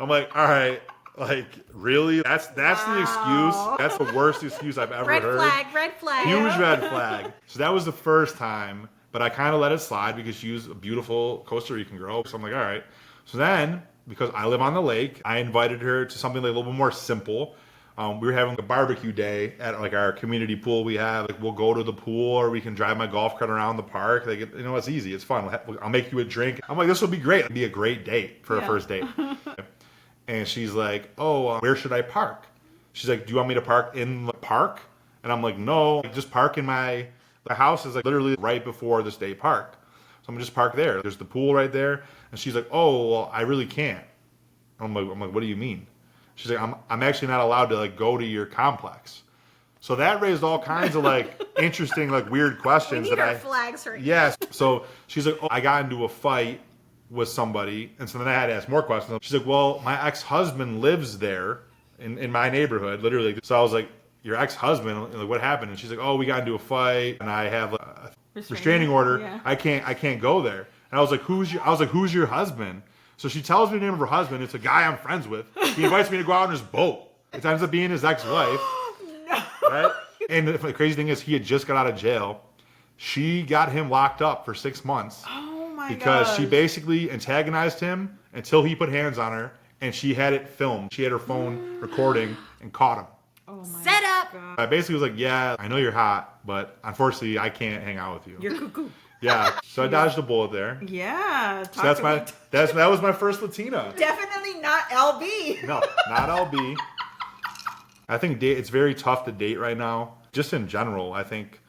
I'm like, "All right." Like, really? That's the excuse? That's the worst excuse I've ever heard. Red flag. Huge red flag. So that was the first time, but I kind of let it slide because she was a beautiful Costa Rican girl. So I'm like, all right. So then, because I live on the lake, I invited her to something like a little bit more simple. We were having a barbecue day at like our community pool we have. Like, we'll go to the pool or we can drive my golf cart around the park. Like, it's easy. It's fun. I'll make you a drink. I'm like, this will be great. It'll be a great date for a first date. And she's like, oh, where should I park? She's like, do you want me to park in the park? And I'm like, no, just park in the house is like literally right before the state park. So I'm gonna just park there. There's the pool right there. And she's like, oh, well, I really can't. I'm like, what do you mean? She's like, I'm actually not allowed to like go to your complex. So that raised all kinds of like interesting, like weird questions. We need our flags right now. Yes. So she's like, oh, I got into a fight with somebody, and so then I had to ask more questions. She's like, well, my ex-husband lives there in my neighborhood, literally. So I was like, your ex-husband, like, what happened? And she's like, oh, we got into a fight, and I have a restraining order. Yeah. I can't go there. And I was like, who's your husband? So she tells me the name of her husband. It's a guy I'm friends with. He invites me to go out on his boat. It ends up being his ex-wife. No. Right? And the crazy thing is, he had just got out of jail. She got him locked up for 6 months. Because she basically antagonized him until he put hands on her, and she had it filmed. She had her phone recording and caught him. Oh my Set up. I basically was like, yeah, I know you're hot, but unfortunately I can't hang out with you. You're cuckoo. Yeah, so I dodged a bullet there. Yeah. So that was my first Latina. Definitely not LB. No, not LB. I think it's very tough to date right now. Just in general, I think.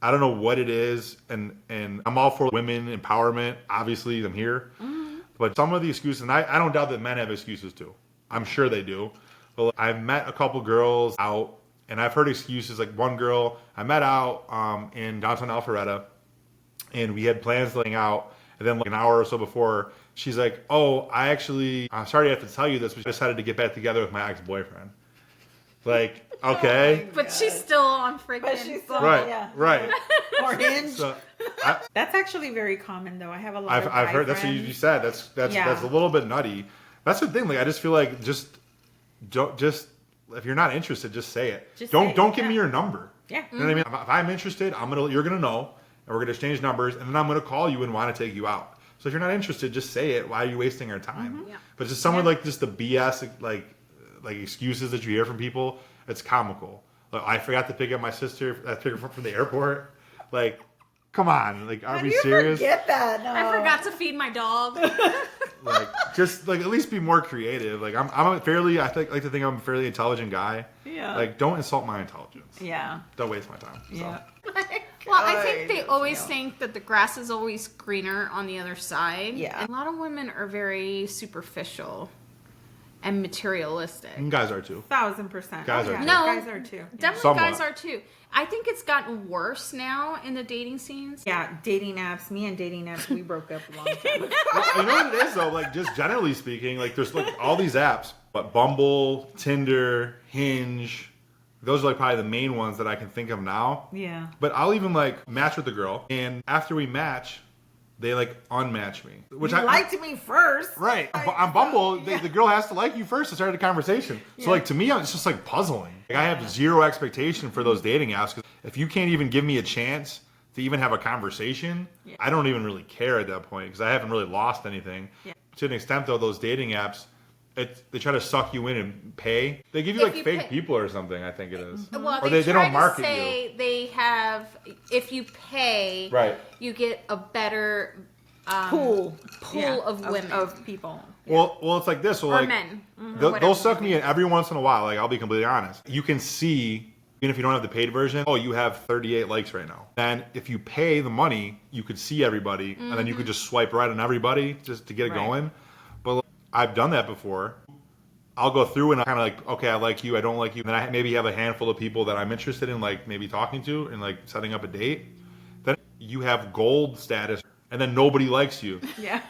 I don't know what it is, and I'm all for women empowerment. Obviously, I'm here. Mm-hmm. But some of the excuses, and I don't doubt that men have excuses too. I'm sure they do. But I've met a couple girls out, and I've heard excuses. Like one girl I met out in downtown Alpharetta, and we had plans to hang out. And then like an hour or so before, she's like, oh, I'm sorry to have to tell you this, but I decided to get back together with my ex-boyfriend. Like, okay. But she's still on freaking. Right. Yeah. Right. Or Hinge. So, that's actually very common, though. I have a lot of I've heard friends. that's what you said. That's a little bit nutty. That's the thing. Like, I just feel like don't if you're not interested, just say it. Don't give me your number. Yeah. You know what I mean? If I'm interested, you're gonna know, and we're gonna exchange numbers, and then I'm gonna call you and want to take you out. So if you're not interested, just say it. Why are you wasting our time? Mm-hmm. Yeah. But just someone like just the BS like excuses that you hear from people, it's comical. Like, I forgot to pick up my sister. I picked her from the airport. Like, come on. Like, are we serious? Forget that. No. I forgot to feed my dog. Like, just like at least be more creative. Like, like to think I'm a fairly intelligent guy. Yeah. Like, don't insult my intelligence. Yeah. Don't waste my time. So. Yeah. Well, I think they always think that the grass is always greener on the other side. Yeah. And a lot of women are very superficial. and materialistic. And guys are too. 1,000%. Guys are too. No, guys are too. Definitely Somewhat. guys are too. I think it's gotten worse now in the dating scenes. Yeah, dating apps. Me and dating apps, we broke up a long time ago. Well, you know what it is though? Like just generally speaking, like there's like all these apps, but Bumble, Tinder, Hinge, those are like probably the main ones that I can think of now. Yeah. But I'll even like match with the girl, and after we match, they like unmatch me. Which You liked me first. Right. On Bumble, the girl has to like you first to start a conversation. So like to me, it's just like puzzling. Like I have zero expectation for those dating apps, because if you can't even give me a chance to even have a conversation, I don't even really care at that point, because I haven't really lost anything. Yeah. To an extent though, those dating apps, they try to suck you in and pay. They give you If like you fake pay- people or something, I think it is. Well, Or they they try don't market to say you. they have, if you pay, Right. you get a better Pool. Yeah, of women. Of people. Well, it's like this. So or like, men. They'll Whatever. suck me in every once in a while. Like, I'll be completely honest. You can see, even if you don't have the paid version, oh, you have 38 likes right now. And if you pay the money, you could see everybody, and then you could just swipe right on everybody just to get it Right. going. But like, I've done that before. I'll go through and I kind of like, okay, I like you, I don't like you. And then I maybe have a handful of people that I'm interested in, like maybe talking to and like setting up a date. Then you have gold status, and then nobody likes you. Yeah.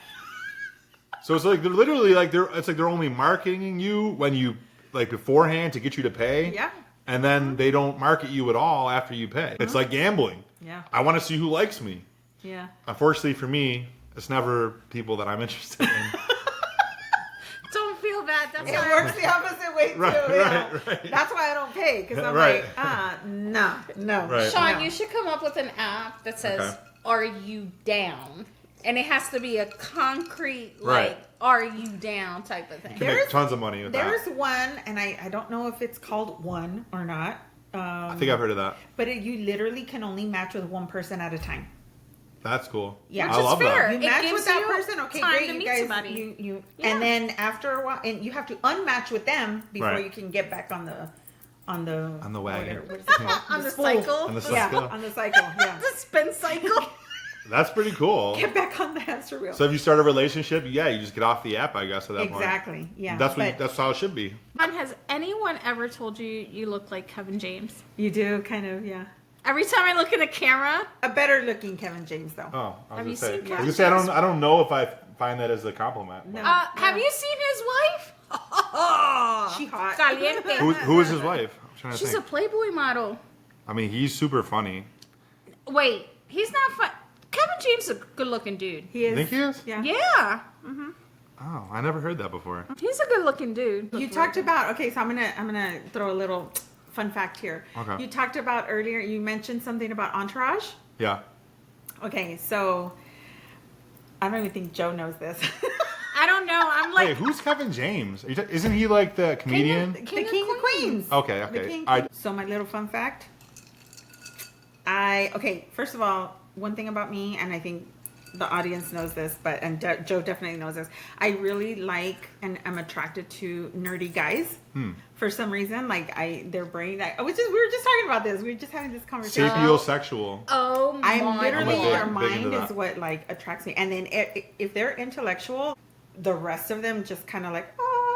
So it's like they're literally like they're only marketing you when you like beforehand to get you to pay. Yeah. And then they don't market you at all after you pay. It's like gambling. Yeah. I want to see who likes me. Yeah. Unfortunately for me, it's never people that I'm interested in. Don't feel bad. That's It all works the opposite way too. Right, yeah. right. That's why I don't pay, because I'm Right. like, no. Right. Sean, No. you should come up with an app that says, Okay. "Are you down?" And it has to be a concrete, Right. like, "Are you down?" type of thing. You can make There's- tons of money with There's that. one, and I don't know if it's called One or not. I think I've heard of that. But you literally can only match with one person at a time. That's cool. Yeah. Which I is love fair. that. You It match gives with that you person, okay, time great. to You meet guys, somebody. you, Yeah. and then after a while, and you have to unmatch with them before Right. you can get back on the wagon. What is it called? On the spool. cycle? On the Yeah, cycle. on the cycle. Yeah. The spin cycle. That's pretty cool. Get back on the hamster wheel. So if you start a relationship, yeah, you just get off the app, I guess, at that point. Exactly. Yeah. That's but that's how it should be. Has anyone ever told you you look like Kevin James? you do kind of, yeah. Every time I look in the camera, A better looking Kevin James though. Oh, I was Have gonna you say. seen I was Kevin gonna say James? I don't know if I find that as a compliment. No. have you seen his wife? She hot. Caliente. Who is his wife? I'm trying to She's a think. Playboy model. I mean, he's super funny. Wait, he's not fun. Kevin James is a good-looking dude. He is. You think he is? Yeah. Yeah, Oh, I never heard that before. he's a good-looking dude. You talked about, okay, so I'm gonna throw a little fun fact here. Okay. You talked about earlier, you mentioned something about Entourage. Yeah. Okay, so I don't even think Joe knows this. I don't know. I'm like Wait, who's Kevin James? Isn't he like the comedian? The King of Queens. Okay, The okay. King. I- So my little fun fact. First of all, one thing about me, and I think the audience knows this, and Joe definitely knows this. I really like and I'm attracted to nerdy guys. For some reason, like their brain. We were just talking about this. We were just having this conversation. Sapiosexual. oh my I'm literally big- their big mind into is that. what like attracts me, and then if they're intellectual, the rest of them just kind of like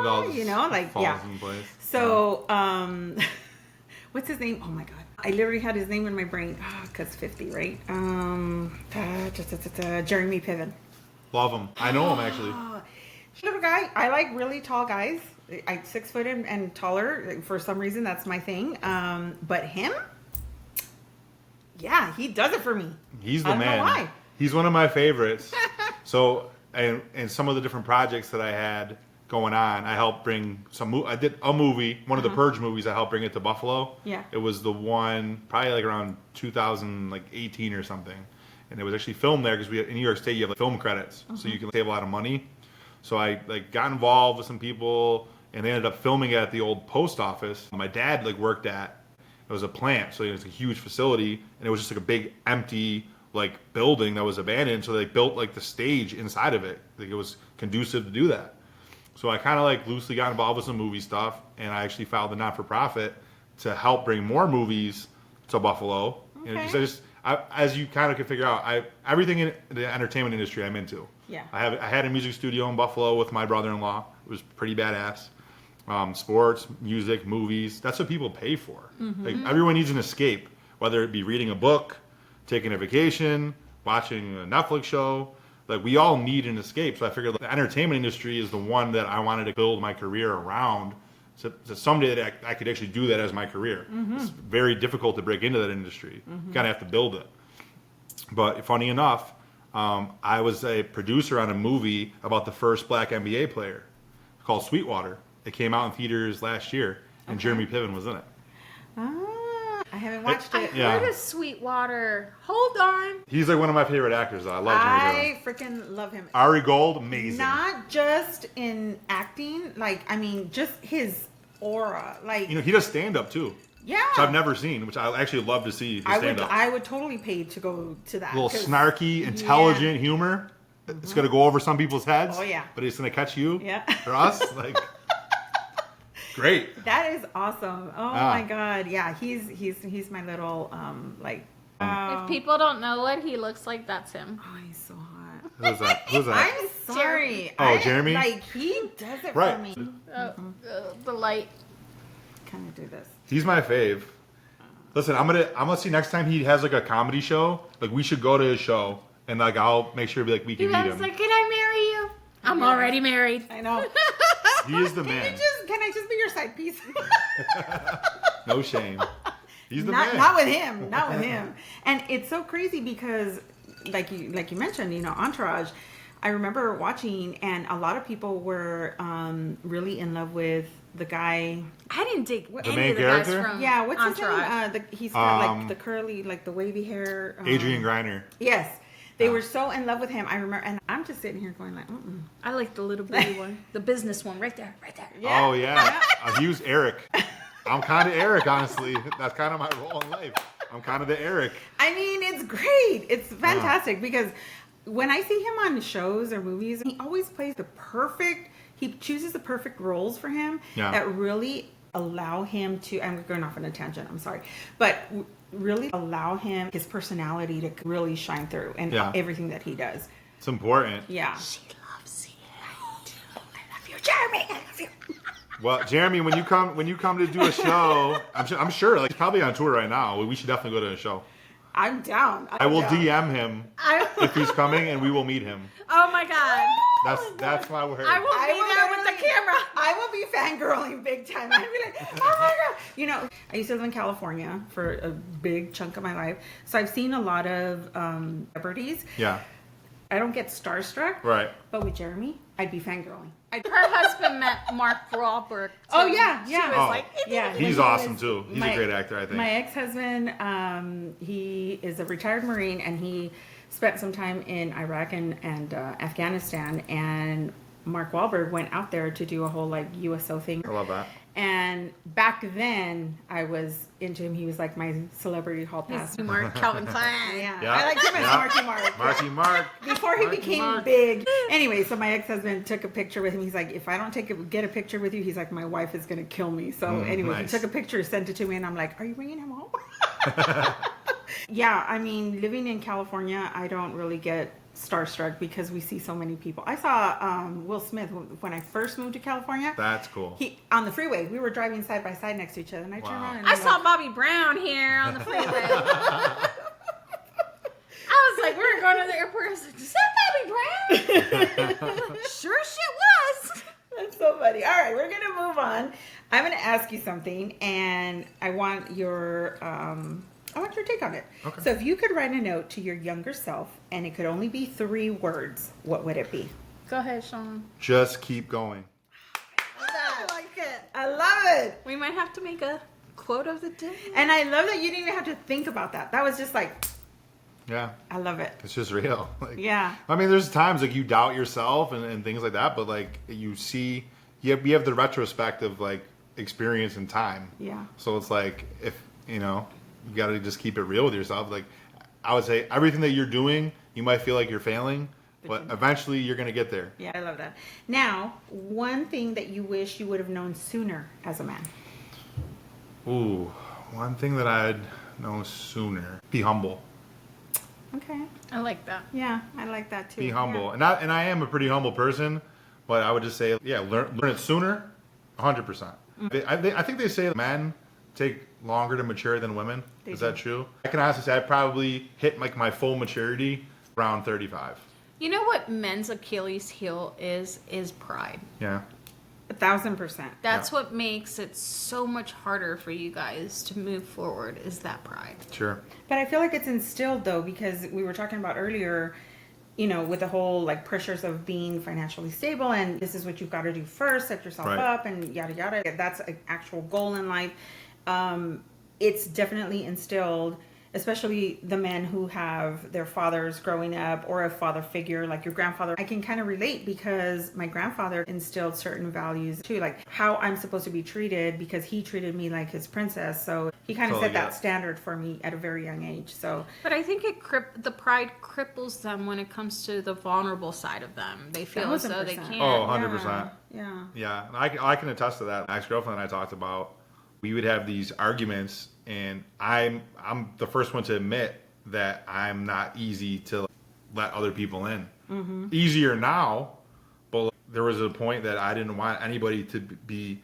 It all oh, just like falls yeah. in place. So what's his name? Oh my god, I literally had his name in my brain. Cause 50, right? Jeremy Piven. Love him. I know him actually. Little guy. I like really tall guys. I 6 foot and taller. For some reason, that's my thing. But him, yeah, he does it for me. He's the I don't man. know why. He's one of my favorites. So, and some of the different projects that I had going on, I helped bring I did a movie, one of the Purge movies. I helped bring it to Buffalo. Yeah. It was the one probably like around 2018 or something, and it was actually filmed there because in New York State you have like film credits, so you can save a lot of money. So I like got involved with some people, and they ended up filming it at the old post office. My dad like worked at. It was a plant, so it was a huge facility, and it was just like a big empty like building that was abandoned. So they built like the stage inside of it. Like it was conducive to do that. So I kind of like loosely got involved with some movie stuff, and I actually filed a not-for-profit to help bring more movies to Buffalo. Okay. And because as you kind of can figure out, everything in the entertainment industry I'm into. Yeah. I had a music studio in Buffalo with my brother-in-law. It was pretty badass. Sports, music, movies. That's what people pay for. Like everyone needs an escape, whether it be reading a book, taking a vacation, watching a Netflix show. Like we all need an escape. So I figured the entertainment industry is the one that I wanted to build my career around. So someday that I could actually do that as my career. It's very difficult to break into that industry. You kind of have to build it. But funny enough, I was a producer on a movie about the first black NBA player called Sweetwater. It came out in theaters last year, and Jeremy Piven was in it. Ah, I haven't watched it. I heard of Sweetwater. Hold on. He's like one of my favorite actors. Though. I love Jeremy Piven. I freaking love him. Ari Gold, amazing. Not just in acting, like, I mean, just his aura. Like, He does stand-up, too. Yeah. Which I've never seen, which I actually love to see his stand-up. I would totally pay to go to that. A little snarky, intelligent humor. It's going to go over some people's heads. Oh, yeah. But it's going to catch you. Yeah. Or us. Like, great. That is awesome. Oh my God. Yeah, he's my little If people don't know what he looks like, that's him. Oh, he's so hot. Who's that? Who's that? I'm sorry. Jeremy? Like, he does it Right. for me. The light. Kind of do this. He's my fave. Listen, I'm gonna see next time he has like a comedy show. Like we should go to his show, and like I'll make sure we can meet him. Like, can I marry you? I'm already married. I know. He is the man. Can I just be your side piece? No shame. He's the man. Not with him. Not with him. And it's so crazy because, like you mentioned, Entourage. I remember watching, and a lot of people were really in love with the guy. I didn't dig main any of the guys character? from Yeah, what's Entourage. his name? He's got like the curly, like the wavy hair. Adrian Griner. Yes. They were so in love with him. I remember, and I'm just sitting here going like, mm-mm. I like the little bitty one, the business one, right there. Yeah. Oh yeah. He was Eric. I'm kind of Eric, honestly. That's kind of my role in life. I'm kind of the Eric. I mean, it's great. It's fantastic because when I see him on shows or movies, he always plays he chooses the perfect roles for him that really allow him to, I'm going off on a tangent, I'm sorry, but really allow him, his personality to really shine through in everything that he does. It's important. Yeah. She loves you. I love you, Jeremy. I love you. Well, Jeremy, when you come to do a show, I'm sure, like, he's probably on tour right now. We should definitely go to a show. I'm down. I will DM him if he's coming, and we will meet him. Oh my God. That's my word. I will be there with the camera. I will be fangirling big time. I'll be like, oh my God. I used to live in California for a big chunk of my life. So I've seen a lot of celebrities. Yeah. I don't get starstruck. Right. But with Jeremy, I'd be fangirling. Her husband met Mark Wahlberg. Too. Oh, yeah. She was like, yeah. He's awesome, too. He's a great actor, I think. My ex-husband, he is a retired Marine, and he spent some time in Iraq and Afghanistan, and Mark Wahlberg went out there to do a whole, like, USO thing. I love that. And back then, I was into him. He was like my celebrity hall pass. Mark Calvin Klein. Yeah. I liked him as Marky Mark. Marky Mark. Before he became big. Anyway, so my ex-husband took a picture with him. He's like, if I don't get a picture with you, he's like, my wife is going to kill me. So anyway, nice. He took a picture, sent it to me, and I'm like, are you bringing him home? Yeah, I mean, living in California, I don't really get starstruck because we see so many people. I saw Will Smith when I first moved to California. That's cool. He on the freeway. We were driving side by side next to each other, and I turned around and I saw Bobby Brown here on the freeway. I was like, we're going to the airport. I was like, is that Bobby Brown? Sure shit was. That's so funny. All right, we're gonna move on. I'm gonna ask you something, and I want your take on it. Okay. So if you could write a note to your younger self, and it could only be 3 words, what would it be? Go ahead, Sean. Just keep going. I like it. I love it. We might have to make a quote of the day. And I love that you didn't even have to think about that. That was just like, Yeah. I love it. It's just real. Like, Yeah. I mean, there's times like you doubt yourself and things like that, but like you have the retrospective like experience in time. Yeah. So it's like if you got to just keep it real with yourself. Like I would say, everything that you're doing, you might feel like you're failing, but eventually you're gonna get there. Yeah, I love that. Now, one thing that you wish you would have known sooner as a man. Ooh, one thing that I'd know sooner: be humble. Okay. I like that. Yeah, I like that too. Be humble, Yeah. and I am a pretty humble person, but I would just say, learn it sooner. 100%. I think they say men take longer to mature than women. Is that true? I can honestly say I probably hit like my full maturity around 35. You know what men's Achilles heel is pride. Yeah. 1,000%. That's what makes it so much harder for you guys to move forward, is that pride. Sure. But I feel like it's instilled though, because we were talking about earlier, you know, with the whole like pressures of being financially stable and this is what you've got to do first, set yourself up and yada yada. That's an actual goal in life. It's definitely instilled, especially the men who have their fathers growing up or a father figure like your grandfather. I can kind of relate because my grandfather instilled certain values too, like how I'm supposed to be treated because he treated me like his princess. So he kind of set that standard for me at a very young age. So, but I think the pride cripples them when it comes to the vulnerable side of them. They feel as though they can't. Oh, 100%. Yeah. Yeah. And I can attest to that. My ex-girlfriend and I talked about, we would have these arguments, and I'm the first one to admit that I'm not easy to let other people in. Mm-hmm. Easier now, but there was a point that I didn't want anybody to be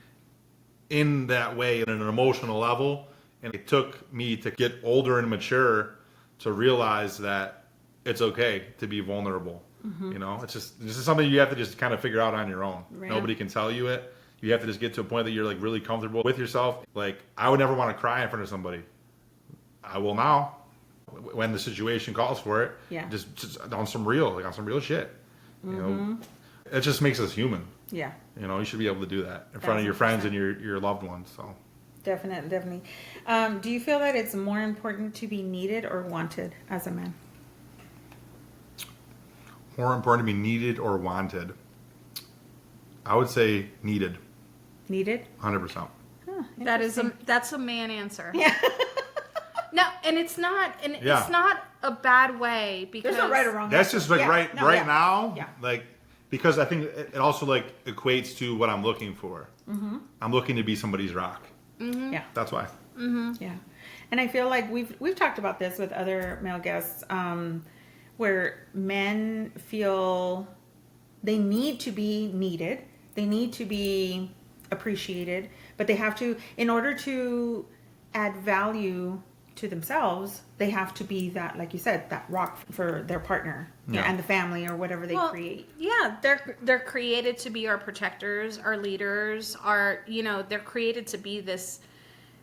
in that way at an emotional level, and it took me to get older and mature to realize that it's okay to be vulnerable. Mm-hmm. You know, this is something you have to just kind of figure out on your own. Right. Nobody can tell you it. You have to just get to a point that you're like really comfortable with yourself. Like, I would never want to cry in front of somebody. I will now, when the situation calls for it. Yeah. Just on some real shit. Mm-hmm. You know, it just makes us human. Yeah. You know, you should be able to do that in front of your friends and your loved ones. So. Definitely. Do you feel that it's more important to be needed or wanted as a man? More important to be needed or wanted? I would say needed. Needed? 100%. Huh, that's a man answer. Yeah. No, and it's not a bad way because there's no right or wrong. That's just like now. Yeah. Like, because I think it also like equates to what I'm looking for. Mm-hmm. I'm looking to be somebody's rock. Mm-hmm. Yeah. That's why. Mm-hmm. Yeah. And I feel like we've talked about this with other male guests, where men feel they need to be needed. They need to be appreciated, but they have to, in order to add value to themselves, they have to be that, like you said, that rock for their partner and the family or whatever they create. Yeah, they're created to be our protectors, our leaders, they're created to be this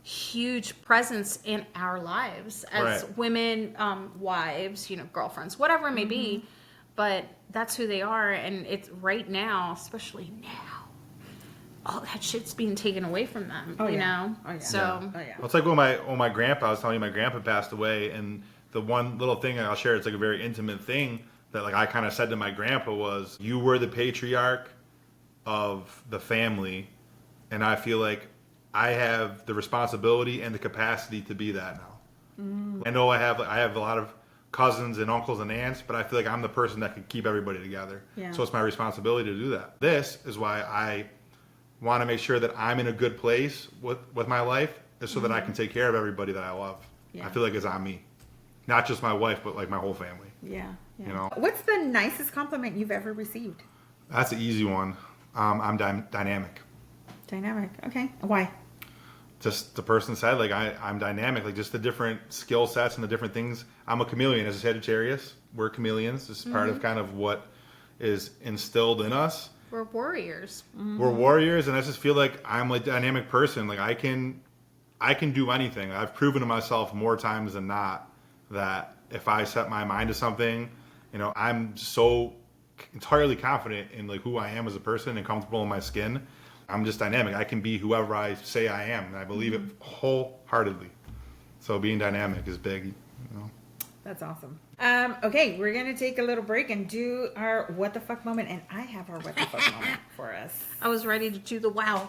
huge presence in our lives as women, wives, girlfriends, whatever it may be. But that's who they are, and it's right now, especially now, all that shit's being taken away from them. You know. Oh, yeah. So well, it's like when my grandpa, I was telling you, my grandpa passed away, and the one little thing I'll share, it's like a very intimate thing that like I kind of said to my grandpa was, "You were the patriarch of the family, and I feel like I have the responsibility and the capacity to be that now. Mm. I know I have a lot of cousins and uncles and aunts, but I feel like I'm the person that can keep everybody together. Yeah. So it's my responsibility to do that. This is why I want to make sure that I'm in a good place with my life, is so that I can take care of everybody that I love. Yeah. I feel like it's on me. Not just my wife, but like my whole family. Yeah. You know? What's the nicest compliment you've ever received? That's an easy one. I'm dynamic. Dynamic. Okay. Why? Just the person said, like, I'm dynamic, like just the different skill sets and the different things. I'm a chameleon as a Sagittarius. We're chameleons. This is part of kind of what is instilled in us. We're warriors. Mm-hmm. We're warriors, and I just feel like I'm a dynamic person. Like I can do anything. I've proven to myself more times than not that if I set my mind to something, I'm so entirely confident in like who I am as a person and comfortable in my skin. I'm just dynamic. I can be whoever I say I am, and I believe it wholeheartedly. So being dynamic is big. That's awesome. Okay, we're going to take a little break and do our what the fuck moment, and I have our what the fuck moment for us. I was ready to do the wow.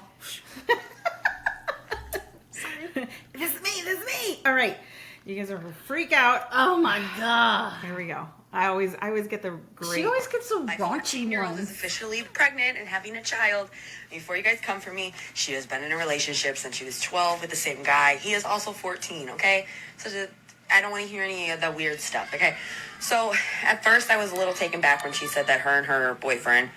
This is me. All right. You guys are going to freak out. Oh my God. Here we go. I always get the great. She always gets so my raunchy 14-year-old is officially pregnant and having a child. Before you guys come for me, she has been in a relationship since she was 12 with the same guy. He is also 14, okay? So I don't want to hear any of the weird stuff, okay? So at first I was a little taken back when she said that her and her boyfriend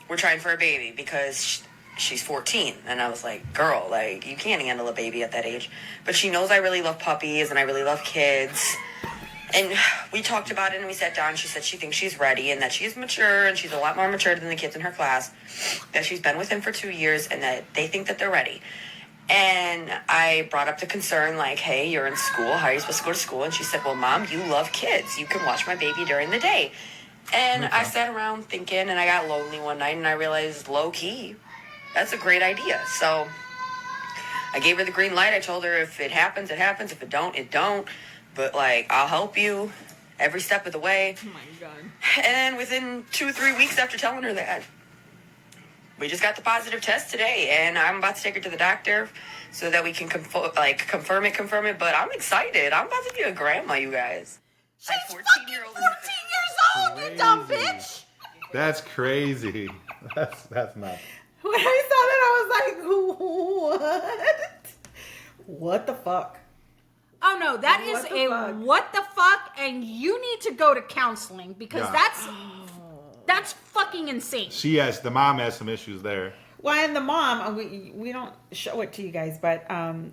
were trying for a baby because she's 14. And I was like, girl, like, you can't handle a baby at that age. But she knows I really love puppies and I really love kids. And we talked about it and we sat down. She said she thinks she's ready and that she's mature and she's a lot more mature than the kids in her class. That she's been with him for 2 years and that they think that they're ready. And I brought up the concern, like, hey, you're in school. How are you supposed to go to school? And she said, well, Mom, you love kids. You can watch my baby during the day. And I sat around thinking, and I got lonely one night, and I realized, low-key, that's a great idea. So I gave her the green light. I told her if it happens, it happens. If it don't, it don't. But, like, I'll help you every step of the way. Oh, my God. And within 2-3 weeks after telling her that, we just got the positive test today, and I'm about to take her to the doctor so that we can confirm it. But I'm excited. I'm about to be a grandma, you guys. She's fucking 14 years old, you dumb bitch. That's crazy. That's nuts. When I saw that, I was like, what? What the fuck? Oh no, that is What the fuck? what the fuck, and you need to go to counseling because that's fucking insane. The mom has some issues there. Well, and the mom, we don't show it to you guys, but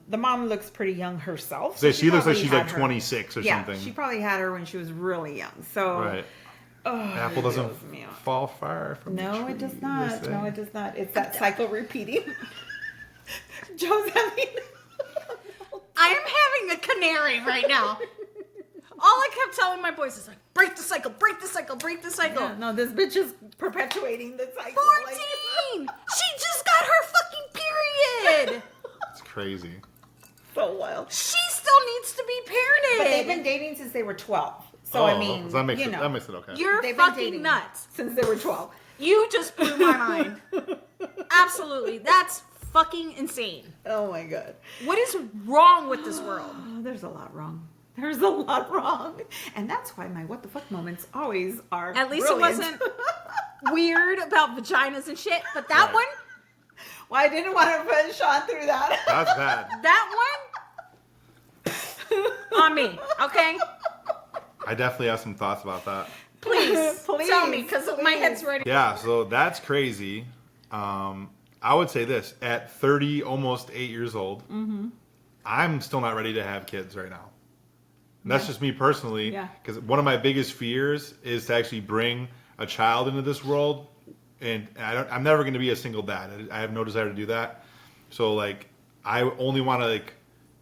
the mom looks pretty young herself. So she looks like probably she's had like her- 26 or something. Yeah, she probably had her when she was really young. So, Right. oh, Apple it doesn't fills me up. fall far from the No, tree, it does they not. say. No, it does not. It's that cycle repeating. Joe's having. I am having a canary right now. All I kept telling my boys is like, break the cycle, break the cycle, break the cycle. Yeah, no, this bitch is perpetuating the cycle. 14! She just got her fucking period. It's crazy. So wild. She still needs to be parented. But they've been dating since they were 12. So, I mean, so that makes you it, know, that makes it okay. You're they've been fucking dating nuts. since they were 12. You just blew my mind. Absolutely. That's fucking insane. Oh my God. What is wrong with this world? Oh, there's a lot wrong. There's a lot wrong. And that's why my what the fuck moments always are At least brilliant. it wasn't weird about vaginas and shit, but that Right. one, Well, I didn't want to put Sean through that. That's bad. that one, on me, okay? I definitely have some thoughts about that. Please, Please, tell me, because my please. head's ready. Yeah, so that's crazy. I would say this: at 30, almost 8 years old, I'm still not ready to have kids right now. And that's just me personally. Yeah. Because one of my biggest fears is to actually bring a child into this world, and I'm never going to be a single dad. I have no desire to do that. So like, I only want to like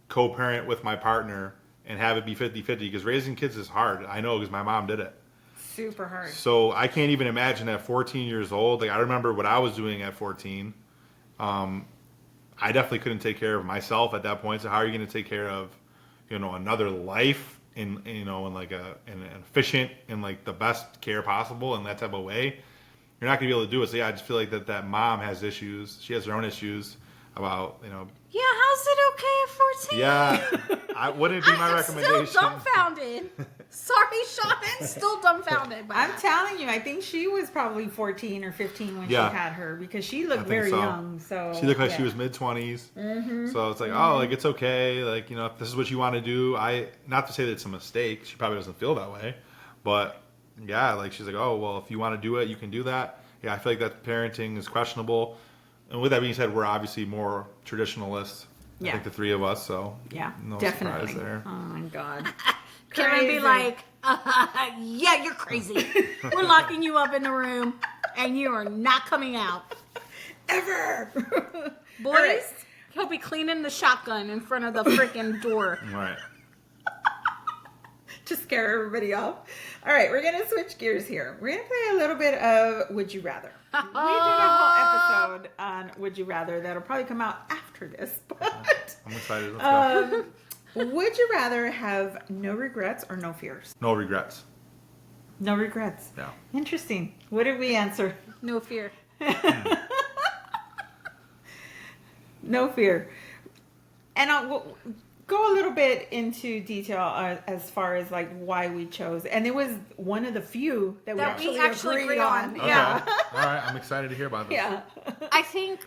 co-parent with my partner and have it be 50-50 because raising kids is hard. I know because my mom did it. Super hard. So I can't even imagine at 14 years old. Like I remember what I was doing at 14. I definitely couldn't take care of myself at that point. So how are you going to take care of, another life in like an efficient and like the best care possible in that type of way? You're not going to be able to do it. So yeah, I just feel like that mom has issues. She has her own issues about Yeah, how's it okay at 14? Yeah, wouldn't it be my recommendation? Still dumbfounded. Sorry, Sean, I'm still dumbfounded. By I'm that. telling you, I think she was probably 14 or 15 when Yeah. she had her because she I looked think very so. young. So She looked like she yeah. was mid-20s. So it's like, oh, like it's okay. Like, if this is what you want to do, not to say that it's a mistake. She probably doesn't feel that way. But yeah, like she's like, oh, well, if you want to do it, you can do that. Yeah, I feel like that parenting is questionable. And with that being said, we're obviously more traditionalists. I Yeah. think the three of us, so Yeah, no definitely. surprise there. Oh my God. Can I be Crazy. like, yeah, you're crazy. We're locking you up in the room, and you are not coming out. Ever. Boys, right. he'll be cleaning the shotgun in front of the freaking door. Right. To scare everybody off. All right, we're going to switch gears here. We're going to play a little bit of Would You Rather. We did a whole episode on Would You Rather that'll probably come out after this. But I'm excited. Let's go. would you rather have no regrets or no fears? No regrets. No regrets. Yeah. Interesting. What did we answer? No fear. No fear. And we'll go a little bit into detail as far as like why we chose. And it was one of the few that we actually agreed on. Okay. Yeah. All right. I'm excited to hear about this. Yeah. I think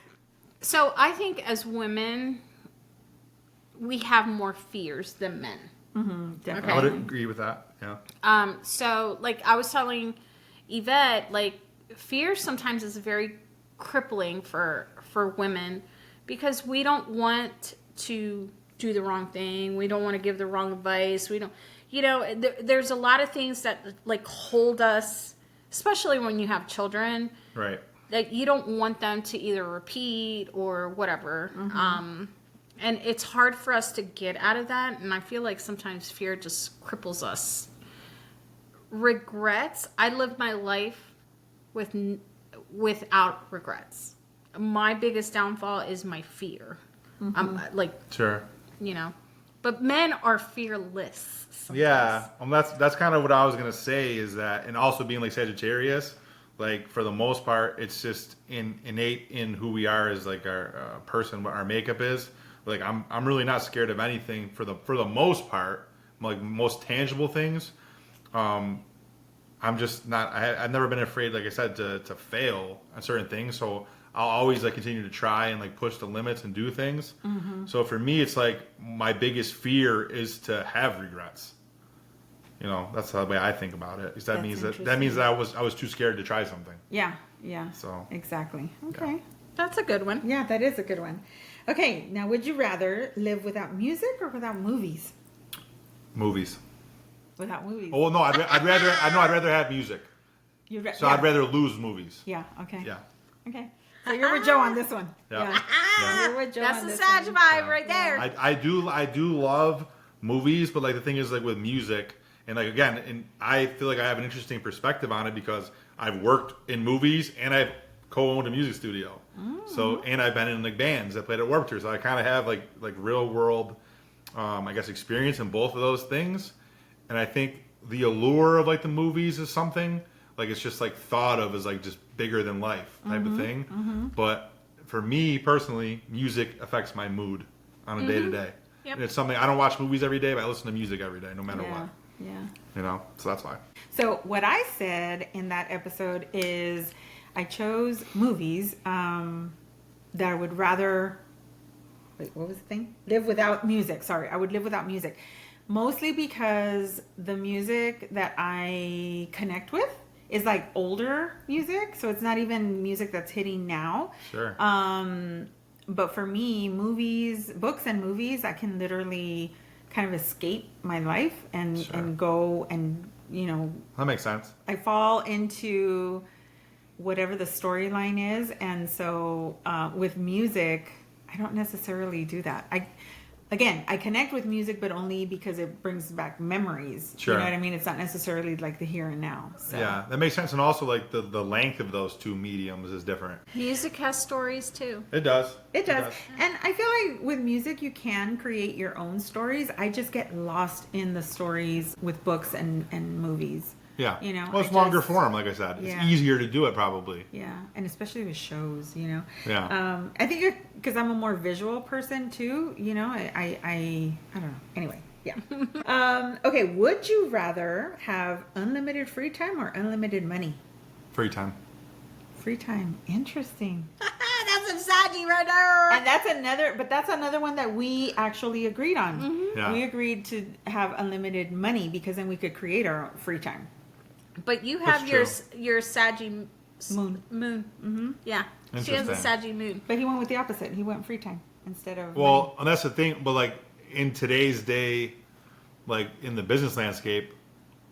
as women, we have more fears than men. Definitely. I would agree with that. Yeah. So like I was telling Yvette, like fear sometimes is very crippling for women, because we don't want to do the wrong thing. We don't want to give the wrong advice. We don't, there's a lot of things that like hold us, especially when you have children. Right. That you don't want them to either repeat or whatever. And it's hard for us to get out of that. And I feel like sometimes fear just cripples us. Regrets. I lived my life without regrets. My biggest downfall is my fear. Sure. But men are fearless sometimes. Yeah, that's kind of what I was gonna say, is that, and also being like Sagittarius, like for the most part, it's just innate in who we are as like our person, what our makeup is. Like I'm really not scared of anything for the most part, like most tangible things. I'm just not. I've never been afraid, like I said, to fail on certain things. So I'll always like continue to try and like push the limits and do things. So for me, it's like my biggest fear is to have regrets. That's the way I think about it. Because that means that I was too scared to try something. Yeah. So Exactly. Okay. Yeah. That's a good one. Yeah, that is a good one. Okay, now would you rather live without music or without movies? Movies. Without movies. Oh no, I'd rather have music. I'd rather lose movies. Yeah. Okay. Yeah. Okay. So you're with Joe on this one. Yeah. You're with Joe That's on the this Sag one. vibe right there. I do love movies, but like the thing is, like with music, and like again, and I feel like I have an interesting perspective on it because I've worked in movies and I've co-owned a music studio. So, and I've been in like bands that played at Warped Tour, so I kind of have like real world, I guess, experience in both of those things. And I think the allure of like the movies is something like it's just like thought of as like just bigger than life type of thing. But for me personally, music affects my mood on a day to day. And it's something I don't watch movies every day, but I listen to music every day, no matter what. Yeah. So that's why. So what I said in that episode is I chose movies that I would rather, wait, what was the thing? Live without music. Sorry, I would live without music. Mostly because the music that I connect with is like older music. So it's not even music that's hitting now. Sure. But for me, books and movies, I can literally kind of escape my life and go and, That makes sense. I fall into whatever the storyline is. And so with music, I don't necessarily do that. I connect with music, but only because it brings back memories. Sure. You know what I mean? It's not necessarily like the here and now. So. Yeah, that makes sense. And also like the length of those two mediums is different. Music has stories too. It does. It does. And I feel like with music, you can create your own stories. I just get lost in the stories with books and movies. Yeah. Well, it's longer form, like I said. It's easier to do it probably. Yeah. And especially with shows, Yeah. I think because I'm a more visual person too, I don't know. Anyway, yeah. Okay. Would you rather have unlimited free time or unlimited money? Free time. Free time. Interesting. That's a Saggy right there. And that's another one that we actually agreed on. Yeah. We agreed to have unlimited money because then we could create our own free time. But you have That's your Saggy Moon. Mm-hmm. Yeah. She has a Interesting. Saggy moon. But he went with the opposite. He went free time instead of Well, and that's the thing. But like in today's day, like in the business landscape,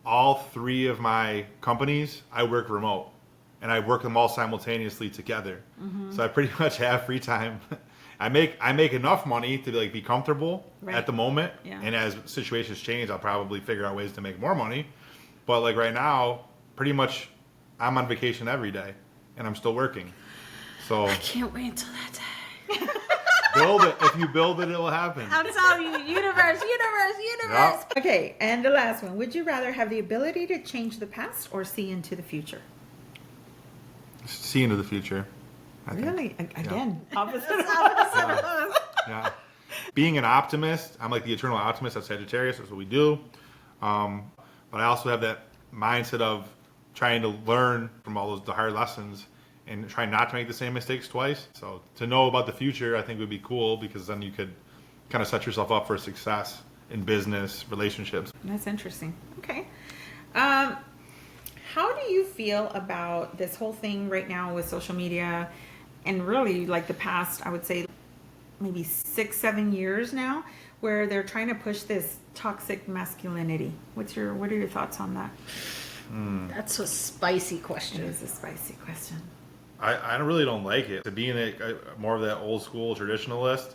all three of my companies, I work remote. And I work them all simultaneously together. So I pretty much have free time. I make enough money to like be comfortable at the moment. Yeah. And as situations change, I'll probably figure out ways to make more money. But like right now, pretty much I'm on vacation every day and I'm still working. So I can't wait until that day. build it. If you build it, it'll happen. I'm telling you, universe. Yep. Okay, and the last one. Would you rather have the ability to change the past or see into the future? See into the future. I think. Really? Again, opposite. Yeah. Being an optimist, I'm like the eternal optimist at Sagittarius. That's what we do. But I also have that mindset of trying to learn from all the hard lessons and try not to make the same mistakes twice. So to know about the future, I think would be cool because then you could kind of set yourself up for success in business, relationships. That's interesting. Okay. How do you feel about this whole thing right now with social media and really like the past, I would say maybe 6-7 years now, where they're trying to push this toxic masculinity. What are your thoughts on that? That's a spicy It question. is a spicy question. I really don't like it. To being more of that old school traditionalist,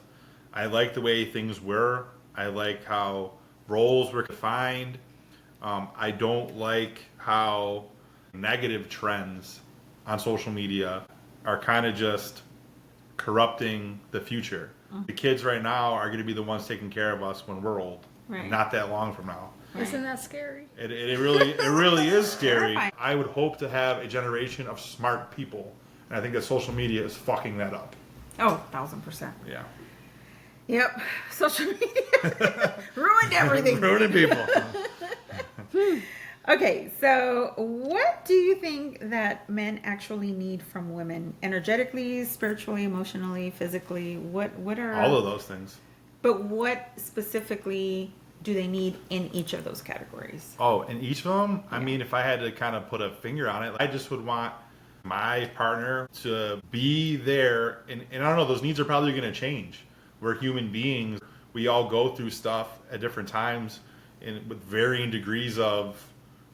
I like the way things were. I like how roles were defined. I don't like how negative trends on social media are kind of just corrupting the future. The kids right now are going to be the ones taking care of us when we're old, Right. not that long from now. Isn't that scary? It really is scary. Terrifying. I would hope to have a generation of smart people, and I think that social media is fucking that up. Oh, 1,000%. Yeah, Yep. Social media ruined everything. ruining people. Okay, so what do you think that men actually need from women? Energetically, spiritually, emotionally, physically? What are All of those things. But what specifically do they need in each of those categories? Oh, and each of them, I mean, if I had to kind of put a finger on it, I just would want my partner to be there. And I don't know, those needs are probably going to change. We're human beings. We all go through stuff at different times and with varying degrees of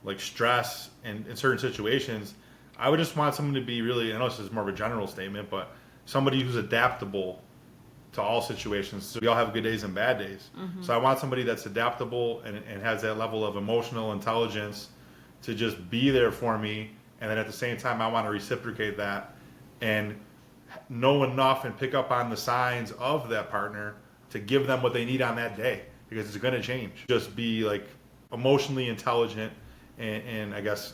like stress and in certain situations. I would just want someone to be really, I know this is more of a general statement, but somebody who's adaptable to all situations. So we all have good days and bad days. So I want somebody that's adaptable and has that level of emotional intelligence to just be there for me. And then at the same time, I want to reciprocate that and know enough and pick up on the signs of that partner to give them what they need on that day, because it's going to change. Just be like emotionally intelligent and I guess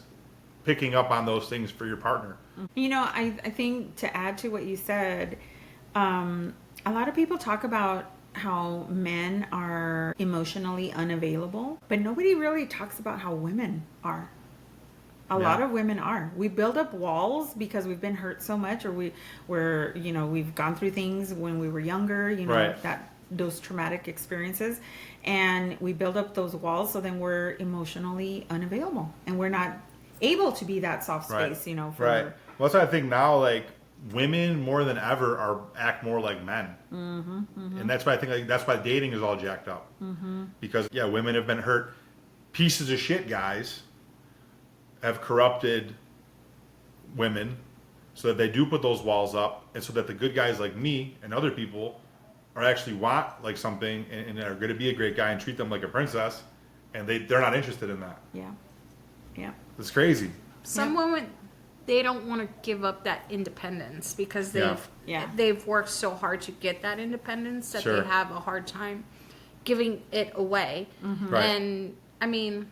picking up on those things for your partner. You know, I think to add to what you said, a lot of people talk about how men are emotionally unavailable, but nobody really talks about how women are. A lot of women are. We build up walls because we've been hurt so much, or we've gone through things when we were younger, Right. that those traumatic experiences, and we build up those walls, so then we're emotionally unavailable and we're not able to be that soft space, for Right. Well, that's why I think now, like, women more than ever act more like men. And that's why I think that's why dating is all jacked up. Because, women have been hurt. Pieces of shit guys have corrupted women so that they do put those walls up, and so that the good guys like me and other people are actually want like something and are going to be a great guy and treat them like a princess, and they're not interested in that. Yeah. It's crazy. Some women, they don't want to give up that independence because Yeah. they've worked so hard to get that independence that Sure. they have a hard time giving it away. Right. And I mean,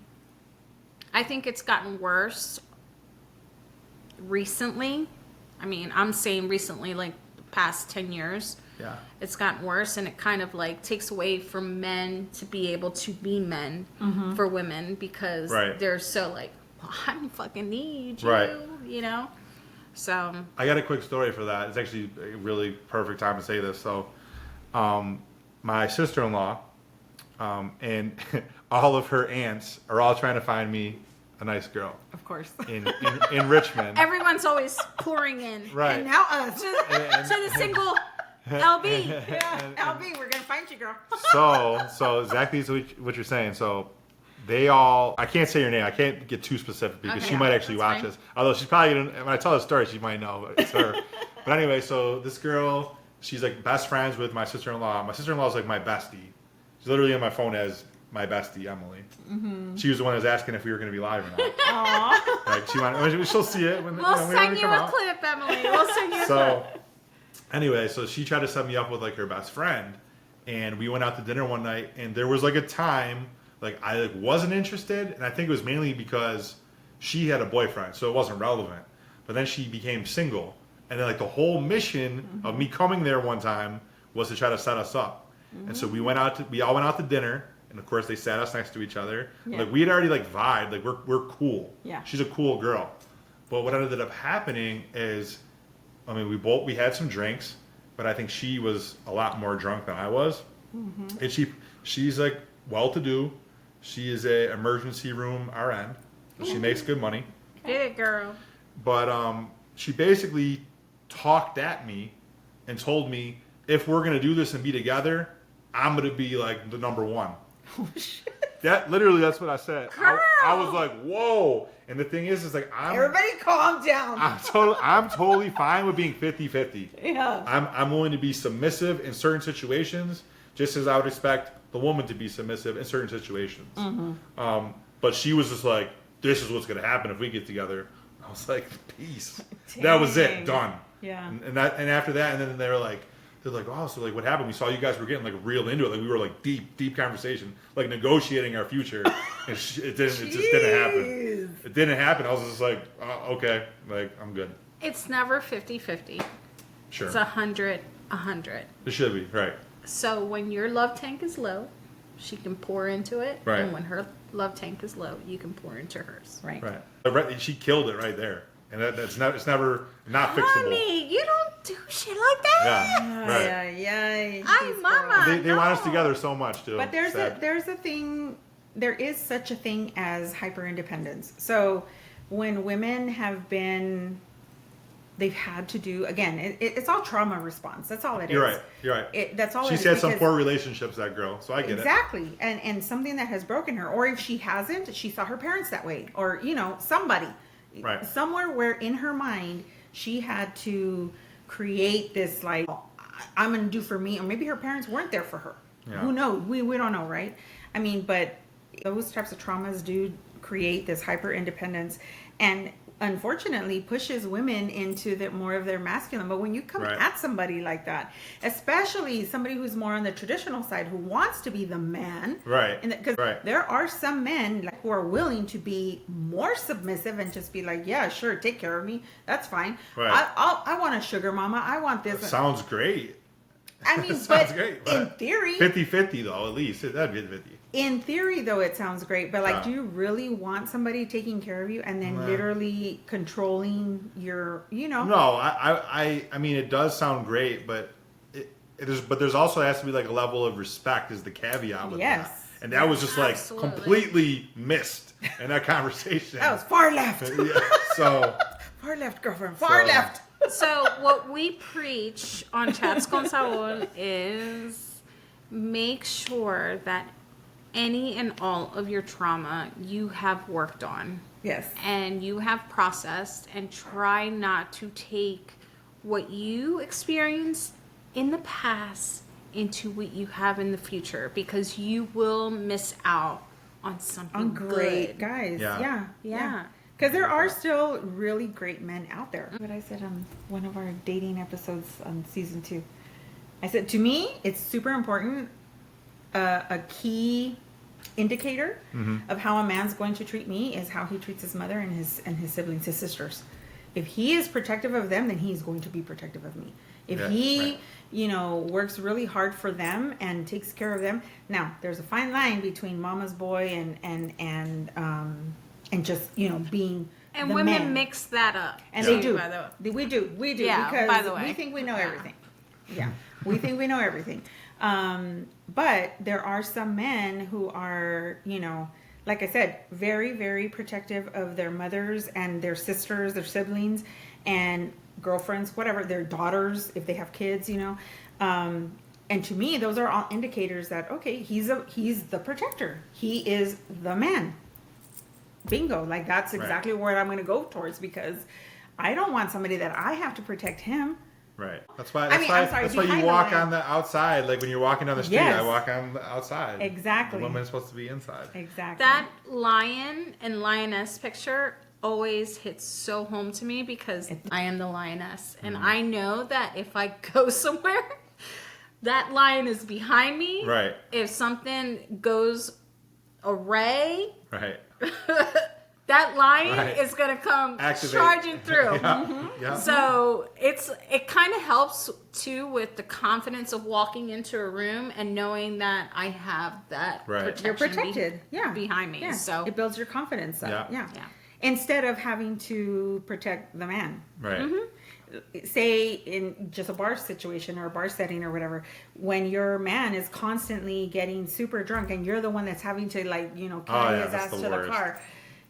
I think it's gotten worse recently. I mean, I'm saying recently, like the past 10 years. Yeah. It's gotten worse, and it kind of like takes away from men to be able to be men for women, because Right. they're so like, well, I don't fucking need you, Right. So I got a quick story for that. It's actually a really perfect time to say this. So, my sister-in-law and all of her aunts are all trying to find me a nice girl Of course. in Richmond. everyone's always pouring in. Right. And now us. To the single LB. Yeah, LB, we're gonna find you, girl. So exactly what you're saying. So they all, I can't say your name. I can't get too specific because Okay, she might actually that's watch fine. this. Although she's probably gonna, when I tell the story, she might know, but it's her. But anyway, so this girl, she's like best friends with my sister-in-law. My sister-in-law is like my bestie. She's literally on my phone as my bestie, Emily. She was the one that was asking if we were going to be live or not. Aww. Like she'll see it when We'll when send we you come a out. clip, Emily. We'll send you a clip. So anyway, so she tried to set me up with like her best friend, and we went out to dinner one night, and there was like a time like I like wasn't interested, and I think it was mainly because she had a boyfriend, so it wasn't relevant. But then she became single, and then like the whole mission of me coming there one time was to try to set us up. And so we all went out to dinner, and of course they sat us next to each other. Yeah. Like we had already like vibed, like we're cool. Yeah. She's a cool girl. But what ended up happening is, I mean, we had some drinks, but I think she was a lot more drunk than I was. And she's like well-to-do. She is a emergency room RN. She makes good money. Get it, girl. But she basically talked at me and told me, if we're going to do this and be together, I'm going to be like the number one. Oh, shit. That's what I said. I was like, whoa. And the thing is like, Everybody calm down. I'm totally fine with being 50-50. Yeah. I'm willing to be submissive in certain situations, just as I would expect the woman to be submissive in certain situations. Mm-hmm. But she was just like, this is what's going to happen if we get together. I was like, peace. Dang. That was it. Done. Yeah. And after that, and then they're like, oh, so like what happened? We saw you guys were getting like real into it. Like we were like deep conversation, like negotiating our future. And it just didn't happen. It didn't happen. I was just like, okay, like I'm good. It's never 50-50. Sure. It's 100-100. It should be, right. So when your love tank is low, she can pour into it. Right. And when her love tank is low, you can pour into hers. Right. Right. She killed it right there. And it's never not fixable. Honey, you don't do shit like that. Yeah. Right. Yeah. I'm mama. They want us no. together so much, too. But there's a thing. There is such a thing as hyper independence. So when women have been, they've had to do again. It's all trauma response. That's all it is. You're right. That's all. She's had some poor relationships, that girl. So I get it. Exactly, and something that has broken her, or if she hasn't, she saw her parents that way, or somebody. Right. Somewhere where in her mind she had to create this like, I'm going to do for me, or maybe her parents weren't there for her. Yeah. Who knows? We don't know, right? I mean, but those types of traumas do create this hyper independence, and unfortunately pushes women into more of their masculine. But when you come Right. at somebody like that, especially somebody who's more on the traditional side, who wants to be the man, Right. Because Right. there are some men who are willing to be more submissive and just be like, yeah, sure, take care of me, that's fine. Right. I want a sugar mama, I want this. Sounds great. I mean, Sounds but great, in but theory, 50-50 though, at least. That'd be 50. in theory, though, it sounds great, but like, Yeah. do you really want somebody taking care of you and then literally controlling your, No, I mean, it does sound great, but there's also has to be like a level of respect is the caveat with Yes. that. And that was just like Absolutely. completely missed in that conversation. that was far left, Yeah, so far left, girlfriend, far left. So what we preach on Chats con Sabor is make sure that any and all of your trauma you have worked on. Yes. And you have processed, and try not to take what you experienced in the past into what you have in the future, because you will miss out on something On great good. guys. Yeah. Yeah. Because there are still really great men out there. What I said on one of our dating episodes on season 2. I said, to me, it's super important. A key indicator of how a man's going to treat me is how he treats his mother and his siblings, his sisters. If he is protective of them, then he's going to be protective of me. If he, works really hard for them and takes care of them. Now, there's a fine line between mama's boy and just being And the women man. mix that up. And too, they do. by the way. We do. Yeah, because by the way. we think we know Yeah. everything. Yeah, we think we know everything. But there are some men who are, like I said, very, very protective of their mothers and their sisters, their siblings, and girlfriends, whatever, their daughters, if they have kids, And to me, those are all indicators that, okay, he's the protector. He is the man. Bingo. Like, that's exactly where I'm going to go towards, because I don't want somebody that I have to protect him. Right. That's why. I'm sorry, That's why behind you the walk line. on the outside. Like when you're walking down the street, Yes. I walk on the outside. Exactly. The woman is supposed to be inside. Exactly. That lion and lioness picture always hits so home to me, because I am the lioness, and I know that if I go somewhere, that lion is behind me. Right. If something goes awry, Right. that lion Right. is gonna come Activate. charging through. Yeah. So it kind of helps too with the confidence of walking into a room and knowing that I have that Right. protection You're protected. behind me. Yeah. So it builds your confidence up. Yeah. Yeah. Instead of having to protect the man. Right. Say in just a bar situation or a bar setting or whatever, when your man is constantly getting super drunk and you're the one that's having to carry his that's ass the to worst. the car,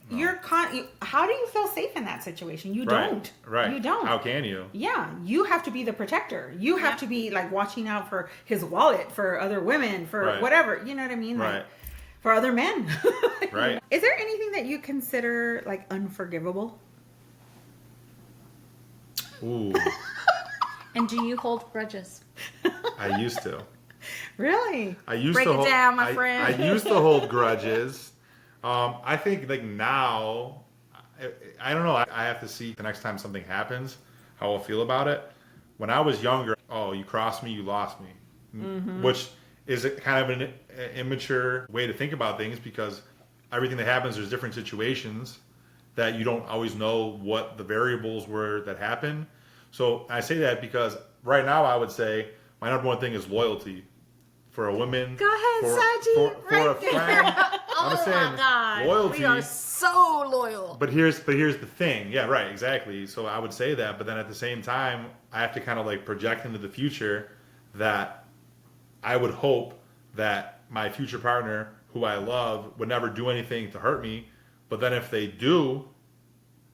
how do you feel safe in that situation? You Right. don't. Right. You don't. How can you? Yeah, you have to be the protector. You have to be like watching out for his wallet, for other women, for Right. whatever. You know what I mean? Like, Right. for other men. Right. Is there anything that you consider like unforgivable? Ooh, And do you hold grudges? I used to. Really? I used Break to it hold, down, my friend. I used to hold grudges. I think like now, I don't know. I have to see the next time something happens, how I'll feel about it. When I was younger, oh, you crossed me, you lost me, which is kind of an immature way to think about things because everything that happens, there's different situations that you don't always know what the variables were that happen. So I say that because right now I would say my number one thing is loyalty for a woman. Go ahead, for, Psyche. for a Right there. friend. Oh I'm saying my God. loyalty. We are so loyal. But here's the thing. Yeah, right, exactly. So I would say that, but then at the same time, I have to kind of like project into the future that I would hope that my future partner, who I love, would never do anything to hurt me. But then if they do,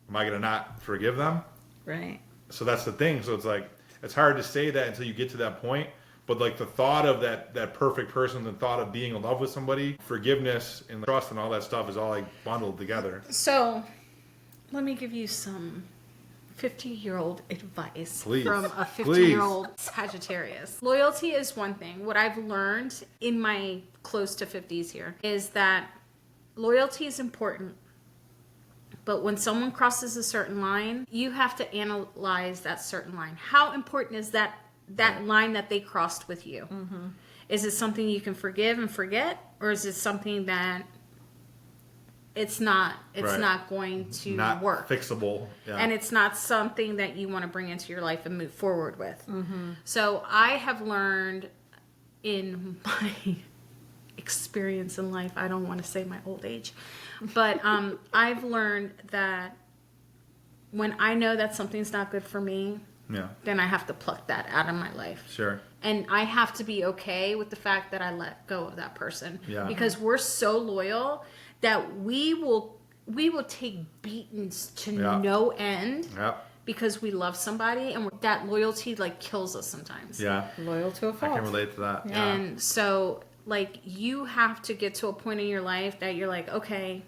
am I going to not forgive them? Right. So that's the thing. So it's like, it's hard to say that until you get to that point. But like the thought of that perfect person, the thought of being in love with somebody, forgiveness and trust and all that stuff is all like bundled together. So, let me give you some 50-year-old advice Please. from a 50-year-old Sagittarius. Loyalty is one thing. What I've learned in my close to 50s here is that loyalty is important. But when someone crosses a certain line, you have to analyze that certain line. How important is that line that they crossed with you? Mm-hmm. Is it something you can forgive and forget? Or is it something that it's not going to Not work? fixable. Yeah. And it's not something that you want to bring into your life and move forward with. Mm-hmm. So I have learned in my experience in life, I don't want to say my old age, but I've learned that when I know that something's not good for me, then I have to pluck that out of my life. Sure. And I have to be okay with the fact that I let go of that person. Yeah. Because we're so loyal that we will take beatings to no end because we love somebody, and that loyalty like kills us sometimes. Yeah. Loyal to a fault. I can relate to that. Yeah. And so like you have to get to a point in your life that you're like, okay,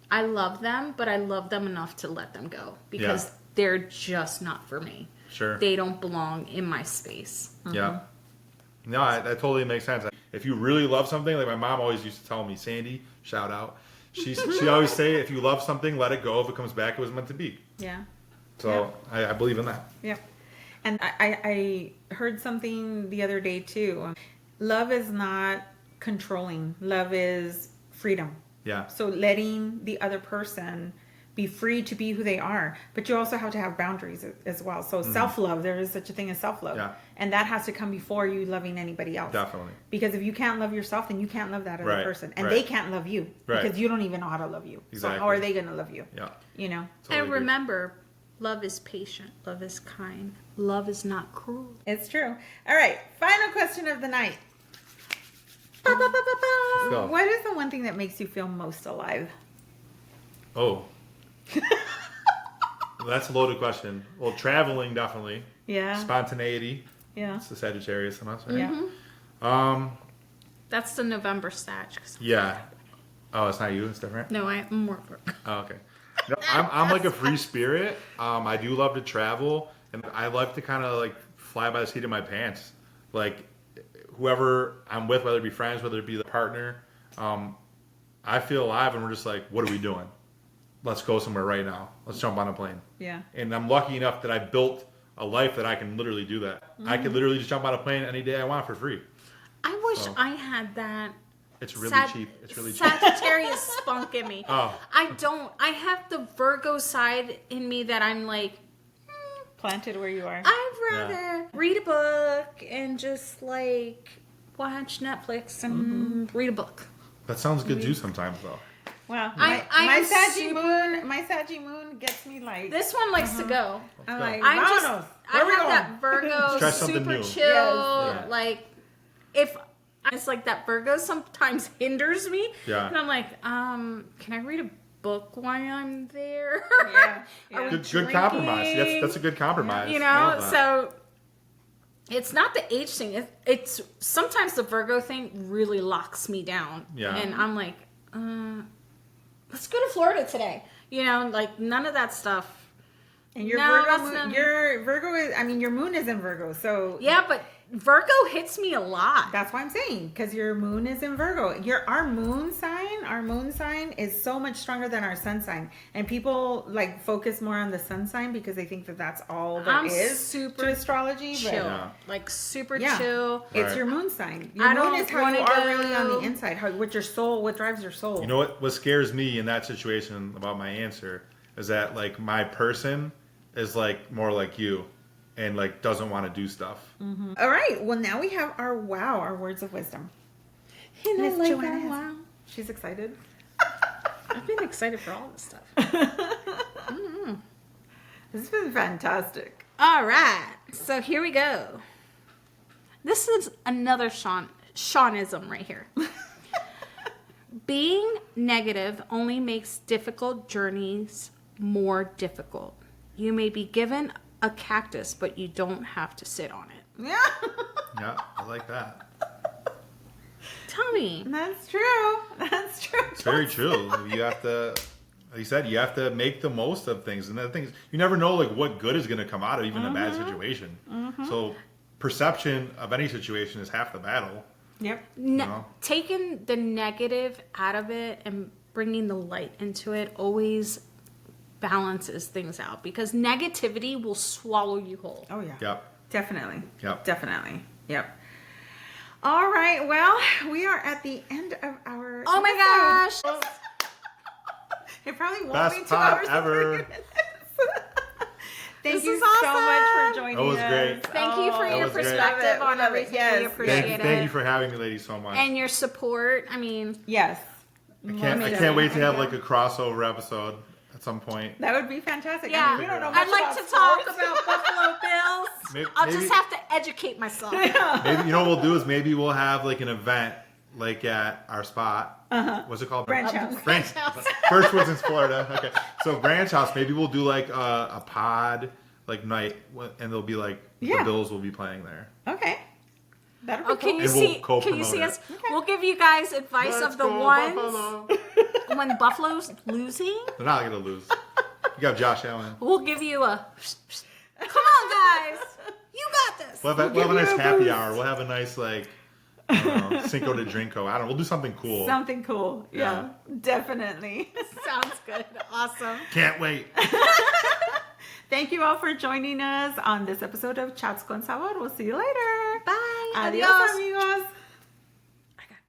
I love them, but I love them enough to let them go because they're just not for me. Sure. They don't belong in my space. Yeah. No, that totally makes sense. If you really love something, like my mom always used to tell me, Sandy, shout out. She always say, if you love something, let it go. If it comes back, it was meant to be. Yeah. So I believe in that. Yeah. And I heard something the other day too. Love is not controlling. Love is freedom. Yeah. So letting the other person be free to be who they are. But you also have to have boundaries as well. So self-love, there is such a thing as self-love. Yeah. And that has to come before you loving anybody else. Definitely. Because if you can't love yourself, then you can't love that other person. And they can't love you. Right. Because you don't even know how to love you. Exactly. So how are they going to love you? Yeah. You know? Totally And agree. remember, love is patient. Love is kind. Love is not cruel. It's true. All right. Final question of the night. Let's go. What is the one thing that makes you feel most alive? Oh. That's a loaded question. Well, traveling, definitely. Yeah. Spontaneity. Yeah. It's the Sagittarius in us, right? Yeah. That's the November Sag. Yeah. Oh, it's not you. It's different. No, I'm more work. Oh, okay. No, I'm like a free spirit. I do love to travel, and I like to kind of like fly by the seat of my pants. Like whoever I'm with, whether it be friends, whether it be the partner, I feel alive, and we're just like, what are we doing? Let's go somewhere right now. Let's jump on a plane. Yeah. And I'm lucky enough that I built a life that I can literally do that. I could literally just jump on a plane any day I want for free. I wish I had that. It's really cheap. It's really cheap. Sagittarius spunk in me. Oh. I don't. I have the Virgo side in me that I'm like, Planted where you are. I'd rather read a book and just like watch Netflix and read a book. That sounds good too sometimes though. Wow. I My am Saggy moon gets me like. This one likes to go. I'm like, I vámonos. just I Where we have going? that Virgo Try something super new. chill. Yes. Yeah. Like if it's like that Virgo sometimes hinders me. Yeah. And I'm like, can I read a book while I'm there. Yeah. Are we Good compromise. drinking? That's a good compromise. You I know, love that. so it's not the age thing. It's sometimes the Virgo thing really locks me down. Yeah. And I'm like, let's go to Florida today. You know, like none of that stuff. And your No, Virgo, that's moon, not- your Virgo is, I mean, your moon is in Virgo, so Yeah, but Virgo hits me a lot. that's why I'm saying, because your moon is in Virgo. Our moon sign is so much stronger than our sun sign, and people like focus more on the sun sign because they think that that's all there I'm is super to astrology. chill. Yeah. Like super Yeah. chill. It's Right. your moon sign. Your I moon don't is how you wanna are really on go- the inside. How what your soul, what drives your soul. You know what scares me in that situation about my answer is that like my person is like more like you and like doesn't want to do stuff. All right. Well, now we have our words of wisdom. You know, Miss like, Joanna has- wow. She's excited. I've been excited for all this stuff. This has been fantastic. All right, so here we go. This is another Seanism right here. Being negative only makes difficult journeys more difficult. You may be given a cactus, but you don't have to sit on it. Yeah. Yeah, I like that. Tell me. That's true. That's true. It's very true. You have to, like you said, you have to make the most of things. And the thing is, you never know like what good is going to come out of even a bad situation. So perception of any situation is half the battle. Yep. No. Taking the negative out of it and bringing the light into it always balances things out, because negativity will swallow you whole. Oh yeah. Yep. Definitely. Yep. Definitely. Yep. All right. Well, we are at the end of our. Oh my gosh. It probably won't Best be 2 pod hours and ever. 30 minutes. Thank This you is so awesome. much for joining That was us. great. Thank you for Oh, your was great. perspective Love it, on love it. everything. Yes. We appreciate it. Thank you for having me, ladies, so much. And your support. I mean, Yes. I can't wait to have like a crossover episode at some point. That would be fantastic. yeah, I mean, we don't know much I'd like about to talk sports. about Buffalo Bills. I'll Maybe- just have to educate myself. Maybe you know what we'll do is maybe we'll have like an event like at our spot. What's it called? Branch House. Branch First was in Florida. Okay, so Branch House. Maybe we'll do like a pod like night, and they'll be like Yeah. the Bills will be playing there. Okay. That'll be Oh, can cool. you And we'll see? Can you co-promote see it. us? We'll give you guys advice Let's of the go, ones Buffalo. when Buffalo's losing. They're not gonna lose. You got Josh Allen. We'll give you a. Come on, guys! You got this. We'll have a nice happy hour. We'll have a nice like I don't know, Cinco de Drinko. I don't know. We'll do something cool. Something cool. Yeah. Definitely. Sounds good. Awesome. Can't wait. Thank you all for joining us on this episode of Chats con Sabor. We'll see you later. Bye. Adios, Adios. amigos.